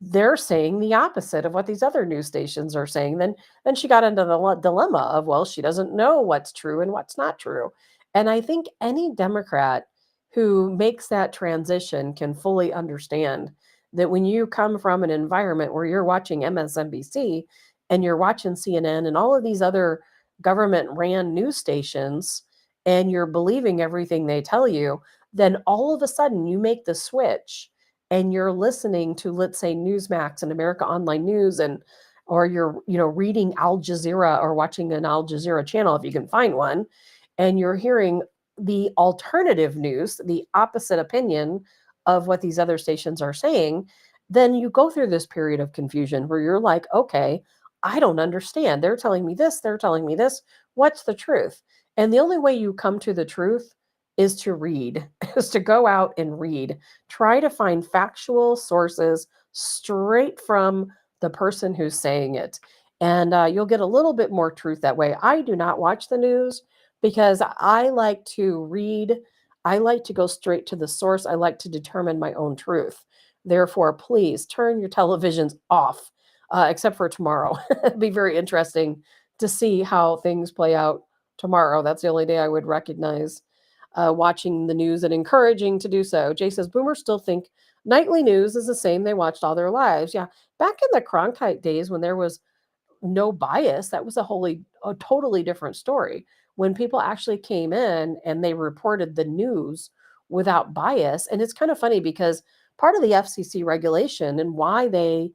they're saying the opposite of what these other news stations are saying. Then she got into the dilemma of, well, she doesn't know what's true and what's not true. And I think any Democrat who makes that transition can fully understand that when you come from an environment where you're watching MSNBC and you're watching CNN and all of these other government ran news stations, and you're believing everything they tell you, then all of a sudden you make the switch and you're listening to, let's say, Newsmax and America Online News, and or you're, you know, reading Al Jazeera or watching an Al Jazeera channel if you can find one, and you're hearing the alternative news, the opposite opinion of what these other stations are saying, then you go through this period of confusion where you're like, okay, I don't understand. They're telling me this, they're telling me this. What's the truth? And the only way you come to the truth is to read, is to go out and read. Try to find factual sources straight from the person who's saying it. And you'll get a little bit more truth that way. I do not watch the news because I like to read I like to go straight to the source. I like to determine my own truth. Therefore, please turn your televisions off, except for tomorrow. It'd be very interesting to see how things play out tomorrow. That's the only day I would recognize watching the news and encouraging to do so. Jay says, boomers still think nightly news is the same they watched all their lives. Yeah, back in the Cronkite days when there was no bias, that was a totally different story. When people actually came in and they reported the news without bias. And it's kind of funny because part of the FCC regulation and why they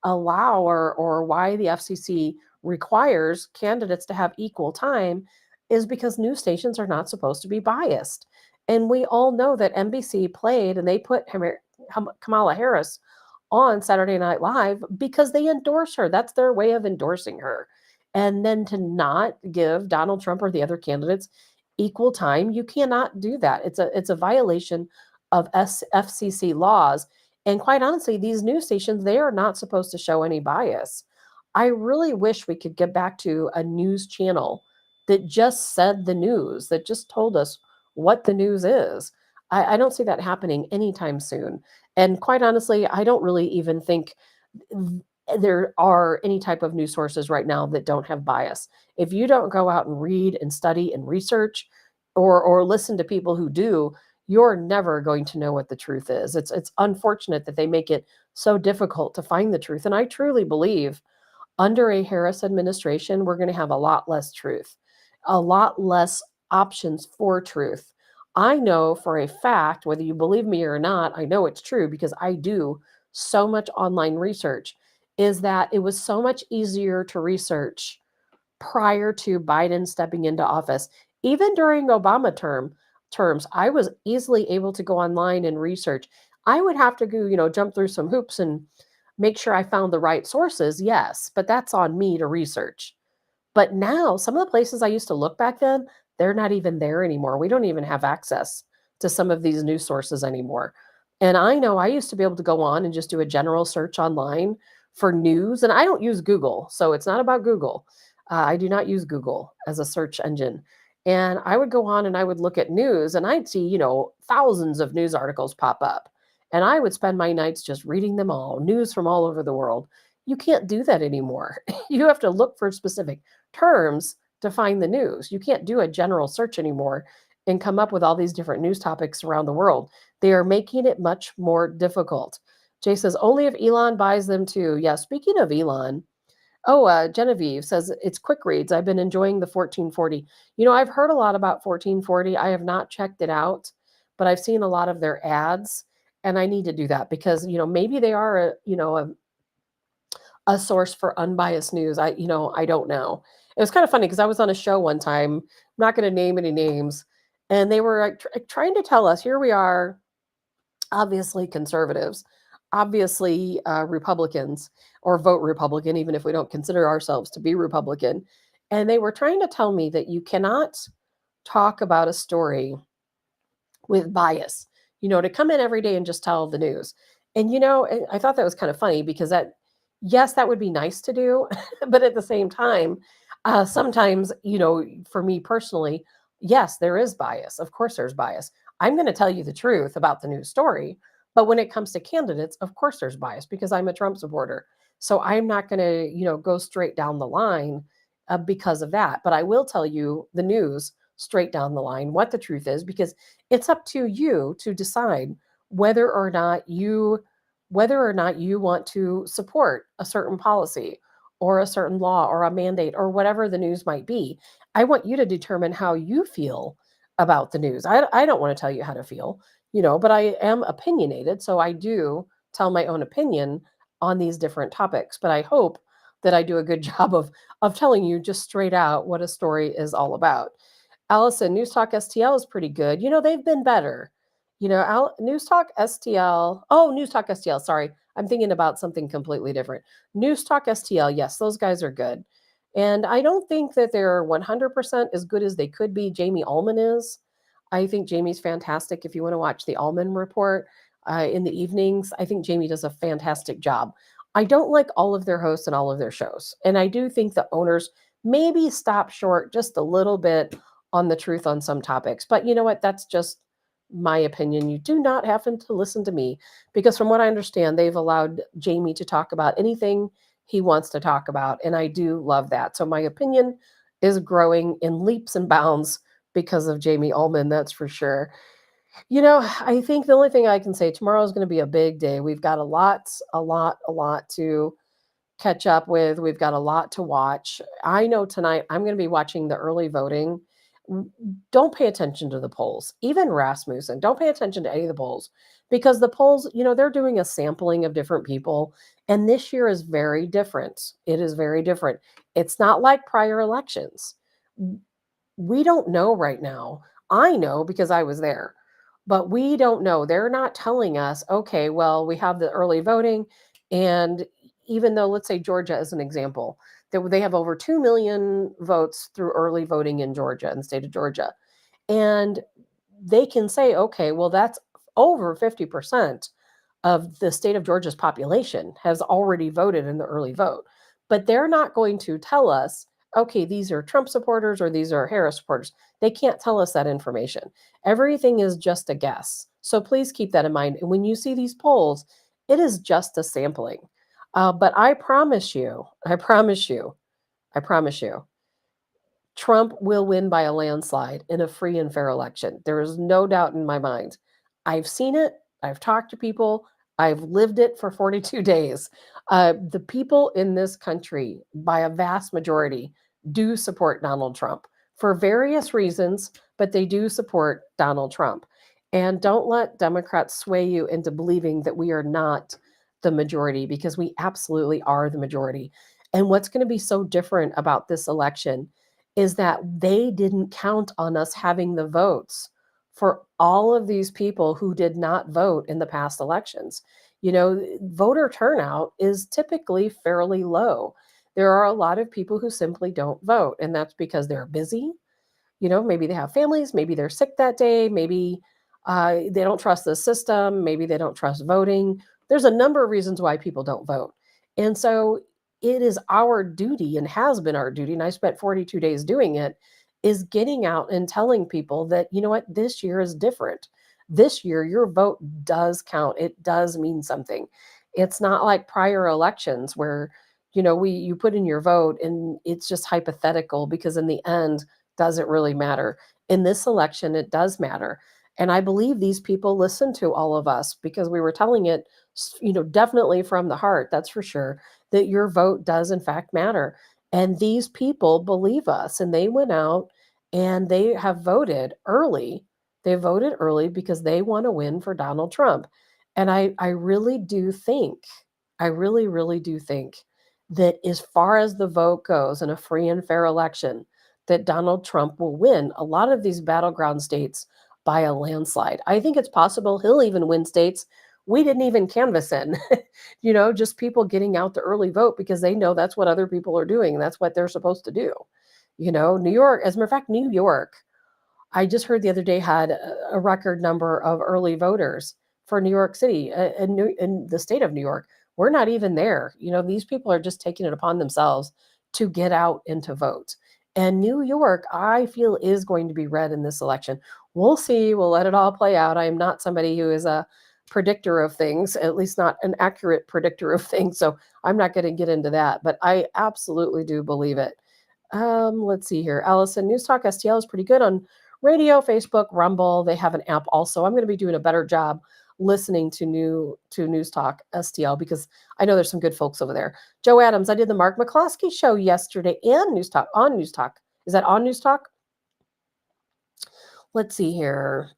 allow or why the FCC requires candidates to have equal time is because news stations are not supposed to be biased. And we all know that NBC played and they put Kamala Harris on Saturday Night Live because they endorse her. That's their way of endorsing her. And then to not give Donald Trump or the other candidates equal time, you cannot do that. It's a violation of FCC laws. And quite honestly, these news stations, they are not supposed to show any bias. I really wish we could get back to a news channel that just said the news, that just told us what the news is. I don't see that happening anytime soon. And quite honestly, I don't really even think there are any type of news sources right now that don't have bias. If you don't go out and read and study and research or listen to people who do, you're never going to know what the truth is. It's unfortunate that they make it so difficult to find the truth. And I truly believe under a Harris administration, we're going to have a lot less truth, a lot less options for truth. I know for a fact, whether you believe me or not, I know it's true because I do so much online research, is that it was so much easier to research prior to Biden stepping into office. Even during Obama terms, I was easily able to go online and research. I would have to go, jump through some hoops and make sure I found the right sources, yes, but that's on me to research. But now, some of the places I used to look back then, they're not even there anymore. We don't even have access to some of these news sources anymore. And I know I used to be able to go on and just do a general search online for news, and I don't use Google, so it's not about Google. I do not use Google as a search engine. And I would go on and I would look at news, and I'd see, thousands of news articles pop up. And I would spend my nights just reading them all, news from all over the world. You can't do that anymore. You have to look for specific terms to find the news. You can't do a general search anymore and come up with all these different news topics around the world. They are making it much more difficult. Jay says, only if Elon buys them too. Yeah, speaking of Elon, Genevieve says, it's quick reads. I've been enjoying the 1440. I've heard a lot about 1440. I have not checked it out, but I've seen a lot of their ads, and I need to do that because, maybe they are a source for unbiased news. I don't know. It was kind of funny because I was on a show one time, I'm not going to name any names, and they were trying to tell us, here we are, obviously conservatives, obviously Republicans, or vote Republican, even if we don't consider ourselves to be Republican. And they were trying to tell me that you cannot talk about a story with bias, to come in every day and just tell the news. And, I thought that was kind of funny because yes, that would be nice to do. But at the same time, sometimes, for me personally, yes, there is bias. Of course, there's bias. I'm going to tell you the truth about the news story. But when it comes to candidates, of course, there's bias because I'm a Trump supporter. So I'm not going to, go straight down the line because of that. But I will tell you the news straight down the line, what the truth is, because it's up to you to decide whether or not you want to support a certain policy or a certain law or a mandate or whatever the news might be. I want you to determine how you feel about the news. I don't want to tell you how to feel, but I am opinionated. So I do tell my own opinion on these different topics. But I hope that I do a good job of telling you just straight out what a story is all about. Allison, News Talk STL is pretty good. They've been better. News Talk STL. Oh, News Talk STL. Sorry. I'm thinking about something completely different. News Talk STL. Yes, those guys are good. And I don't think that they're 100% as good as they could be. Jamie Ullman is. I think Jamie's fantastic. If you want to watch the Ullman Report in the evenings, I think Jamie does a fantastic job. I don't like all of their hosts and all of their shows. And I do think the owners maybe stop short just a little bit on the truth on some topics. But you know what? That's just my opinion. You do not have to listen to me, because from what I understand, they've allowed Jamie to talk about anything he wants to talk about. And I do love that. So my opinion is growing in leaps and bounds because of Jamie Ullman, that's for sure. I think the only thing I can say, tomorrow is going to be a big day. We've got a lot to catch up with. We've got a lot to watch. I know tonight I'm going to be watching the early voting. Don't pay attention to the polls. Even Rasmussen, don't pay attention to any of the polls, because the polls, they're doing a sampling of different people. And this year is very different. It is very different. It's not like prior elections. We don't know right now. I know because I was there, but we don't know. They're not telling us, okay, well, we have the early voting. And even though, let's say Georgia as an example, that they have over 2 million votes through early voting in Georgia, in the state of Georgia. And they can say, okay, well, that's over 50% of the state of Georgia's population has already voted in the early vote. But they're not going to tell us, okay, these are Trump supporters or these are Harris supporters. They can't tell us that information. Everything is just a guess. So please keep that in mind. And when you see these polls, it is just a sampling. But I promise you, Trump will win by a landslide in a free and fair election. There is no doubt in my mind. I've seen it. I've talked to people. I've lived it for 42 days. The people in this country, by a vast majority, do support Donald Trump for various reasons, but they do support Donald Trump. And don't let Democrats sway you into believing that we are not the majority, because we absolutely are the majority. And what's going to be so different about this election is that they didn't count on us having the votes for all of these people who did not vote in the past elections. Voter turnout is typically fairly low. There are a lot of people who simply don't vote, and that's because they're busy. Maybe they have families, maybe they're sick that day, maybe they don't trust the system, maybe they don't trust voting. There's a number of reasons why people don't vote. And so it is our duty, and has been our duty, and I spent 42 days doing it, is getting out and telling people that, you know what, this year is different. This year, your vote does count. It does mean something. It's not like prior elections where, you put in your vote and it's just hypothetical, because in the end, doesn't really matter. In this election, it does matter. And I believe these people listen to all of us, because we were telling it, definitely from the heart, that's for sure, that your vote does in fact matter. And these people believe us, and they went out and they have voted early. They voted early because they want to win for Donald Trump. And I really do think, I really, really do think that as far as the vote goes in a free and fair election, that Donald Trump will win a lot of these battleground states by a landslide. I think it's possible he'll even win states we didn't even canvass in, just people getting out the early vote because they know that's what other people are doing. And that's what they're supposed to do. New York, as a matter of fact, New York, I just heard the other day, had a record number of early voters for New York City, in the state of New York. We're not even there. These people are just taking it upon themselves to get out and to vote. And New York, I feel, is going to be red in this election. We'll see. We'll let it all play out. I am not somebody who is a predictor of things, at least not an accurate predictor of things. So I'm not going to get into that, but I absolutely do believe it. Let's see here. Allison, News Talk STL is pretty good on radio, Facebook, Rumble. They have an app also. I'm going to be doing a better job listening to News Talk STL, because I know there's some good folks over there. Joe Adams, I did the Mark McCloskey show yesterday and News Talk on News Talk. Is that on News Talk? Let's see here.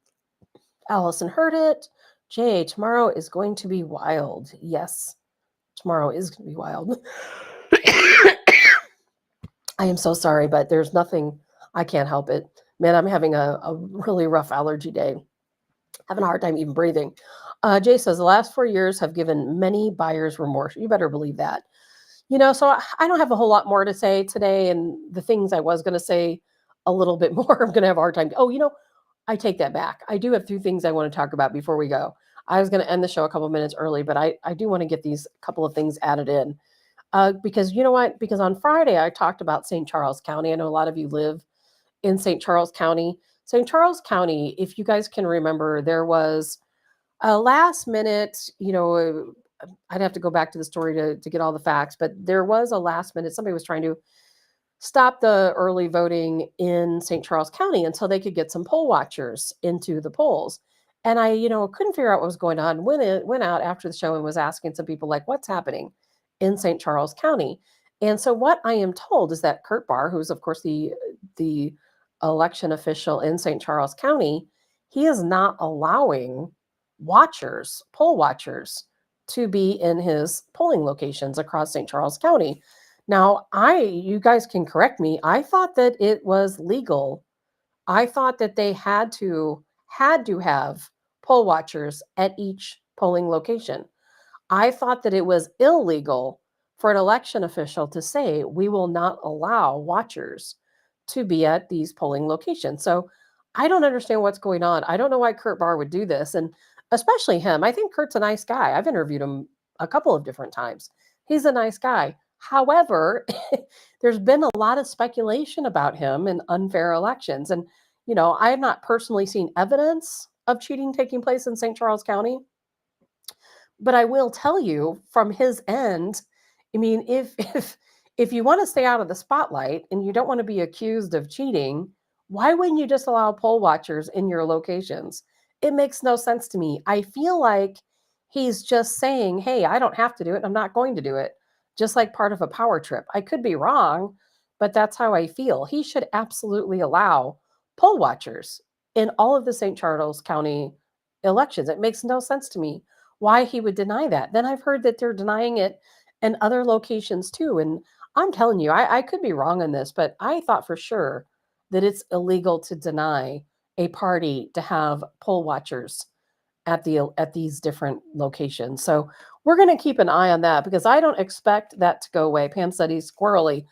Allison heard it. Jay, tomorrow is going to be wild. Yes, tomorrow is going to be wild. I am so sorry, but there's nothing, I can't help it. Man, I'm having a really rough allergy day. Having a hard time even breathing. Jay says, the last 4 years have given many buyers remorse. You better believe that. So I don't have a whole lot more to say today. And the things I was going to say a little bit more, I'm going to have a hard time. I take that back. I do have 2 things I want to talk about before we go. I was going to end the show a couple minutes early, but I do want to get these couple of things added in. Because you know what? Because on Friday, I talked about St. Charles County. I know a lot of you live in St. Charles County. St. Charles County, if you guys can remember, there was a last minute, I'd have to go back to the story to get all the facts, but there was a last minute, somebody was trying to stop the early voting in St. Charles County until they could get some poll watchers into the polls. And I, couldn't figure out what was going on. Went out after the show and was asking some people, like, what's happening in St. Charles County? And so what I am told is that Kurt Barr, who's of course the election official in St. Charles County, he is not allowing poll watchers, to be in his polling locations across St. Charles County. Now, you guys can correct me. I thought that it was legal. I thought that they had to have poll watchers at each polling location. I thought that it was illegal for an election official to say, we will not allow watchers to be at these polling locations. So I don't understand what's going on. I don't know why Kurt Barr would do this. And especially him. I think Kurt's a nice guy. I've interviewed him a couple of different times. He's a nice guy. However, there's been a lot of speculation about him in unfair elections. And, I have not personally seen evidence of cheating taking place in St. Charles County. But I will tell you from his end, I mean, if you want to stay out of the spotlight and you don't want to be accused of cheating, why wouldn't you just allow poll watchers in your locations? It makes no sense to me. I feel like he's just saying, hey, I don't have to do it. I'm not going to do it. Just like part of a power trip. I could be wrong, but that's how I feel. He should absolutely allow poll watchers in all of the St. Charles County elections. It makes no sense to me why he would deny that. Then I've heard that they're denying it in other locations too. And I'm telling you, I could be wrong on this, but I thought for sure that it's illegal to deny a party to have poll watchers at these different locations. So we're going to keep an eye on that because I don't expect that to go away. Pam said he's squirrely.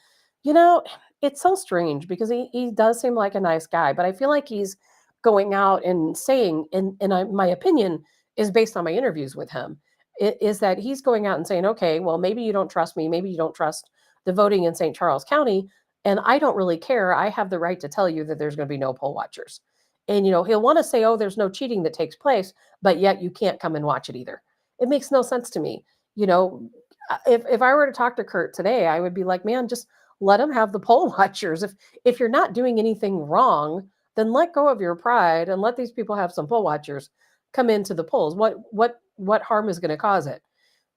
It's so strange because he does seem like a nice guy, but I feel like he's going out and saying, my opinion is based on my interviews with him, is that he's going out and saying, okay, well, maybe you don't trust me. Maybe you don't trust the voting in St. Charles County. And I don't really care. I have the right to tell you that there's going to be no poll watchers. And, he'll want to say, oh, there's no cheating that takes place, but yet you can't come and watch it either. It makes no sense to me. If I were to talk to Kurt today, I would be like, man, just let him have the poll watchers. If you're not doing anything wrong, then let go of your pride and let these people have some poll watchers come into the polls. What harm is going to cause it?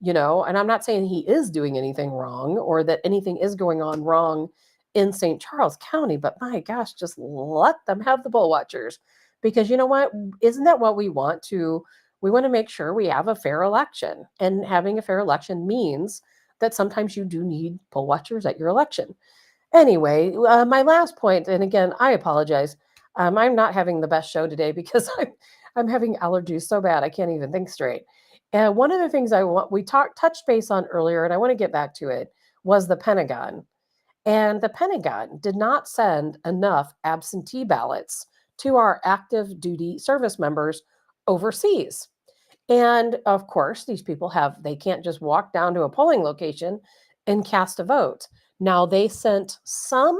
And I'm not saying he is doing anything wrong or that anything is going on wrong in St. Charles County, but my gosh, just let them have the poll watchers because you know what? Isn't that what we want to? We want to make sure we have a fair election, and having a fair election means that sometimes you do need poll watchers at your election. Anyway, my last point, and again, I apologize. I'm not having the best show today because I'm having allergies so bad I can't even think straight. And one of the things we touched base on earlier, and I want to get back to it, was the Pentagon. And the Pentagon did not send enough absentee ballots to our active duty service members overseas. And of course, these people they can't just walk down to a polling location and cast a vote. Now, they sent some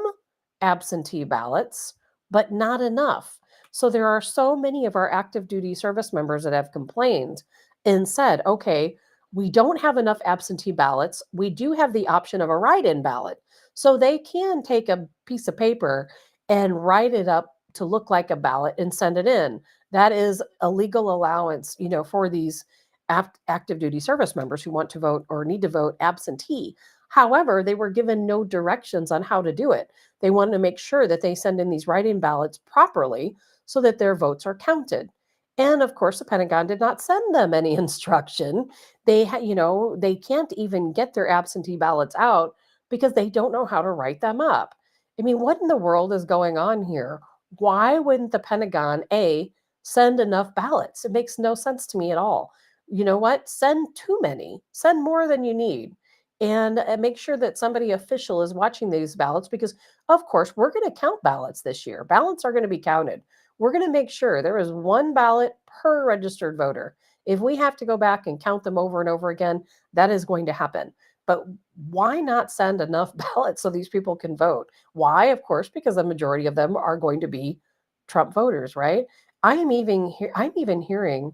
absentee ballots, but not enough. So there are so many of our active duty service members that have complained and said, okay, we don't have enough absentee ballots. We do have the option of a write-in ballot. So they can take a piece of paper and write it up to look like a ballot and send it in. That is a legal allowance, for these active duty service members who want to vote or need to vote absentee. However, they were given no directions on how to do it. They wanted to make sure that they send in these write-in ballots properly so that their votes are counted. And of course, the Pentagon did not send them any instruction. They can't even get their absentee ballots out because they don't know how to write them up. I mean, what in the world is going on here? Why wouldn't the Pentagon, send enough ballots? It makes no sense to me at all. You know what? Send too many. Send more than you need. And make sure that somebody official is watching these ballots because, of course, we're going to count ballots this year. Ballots are going to be counted. We're going to make sure there is one ballot per registered voter. If we have to go back and count them over and over again, that is going to happen. But why not send enough ballots so these people can vote? Why? Of course, because the majority of them are going to be Trump voters, right? I'm even hearing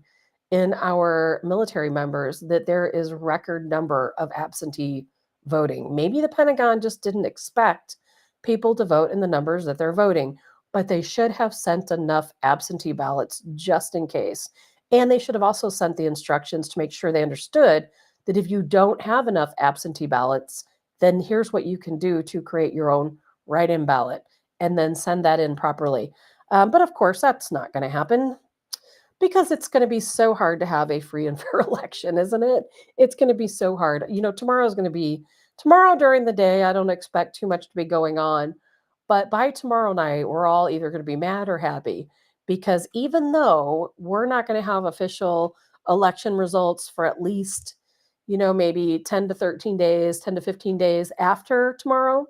in our military members that there is record number of absentee voting. Maybe the Pentagon just didn't expect people to vote in the numbers that they're voting, but they should have sent enough absentee ballots just in case. And they should have also sent the instructions to make sure they understood that if you don't have enough absentee ballots, then here's what you can do to create your own write-in ballot and then send that in properly. But of course, that's not going to happen because it's going to be so hard to have a free and fair election, isn't it? It's going to be so hard. Tomorrow's going to be tomorrow during the day. I don't expect too much to be going on. But by tomorrow night, we're all either going to be mad or happy because even though we're not going to have official election results for at least, maybe 10 to 13 days, 10 to 15 days after tomorrow,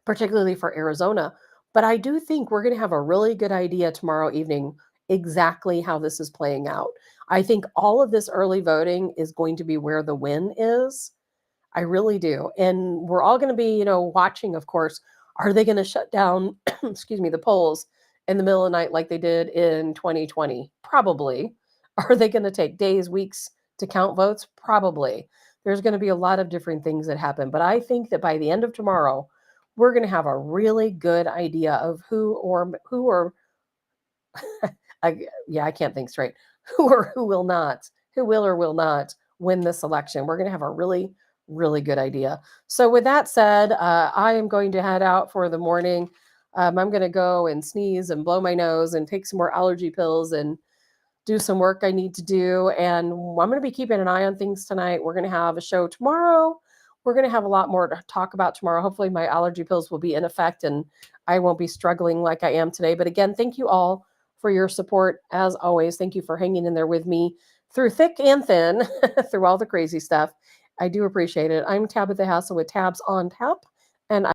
particularly for Arizona. But I do think we're going to have a really good idea tomorrow evening exactly how this is playing out. I think all of this early voting is going to be where the win is. I really do. And we're all going to be, watching, of course. Are they going to shut down, excuse me, the polls in the middle of the night like they did in 2020? Probably. Are they going to take days, weeks to count votes? Probably. There's going to be a lot of different things that happen. But I think that by the end of tomorrow, we're going to have a really good idea of who I can't think straight, who will or will not win this election. We're going to have a really, really good idea. So with that said, I am going to head out for the morning. I'm going to go and sneeze and blow my nose and take some more allergy pills and do some work I need to do. And I'm going to be keeping an eye on things tonight. We're going to have a show tomorrow. We're going to have a lot more to talk about tomorrow. Hopefully my allergy pills will be in effect and I won't be struggling like I am today. But again, thank you all for your support. As always, thank you for hanging in there with me through thick and thin, through all the crazy stuff. I do appreciate it. I'm Tabitha Hassell with Tabs on Tap, and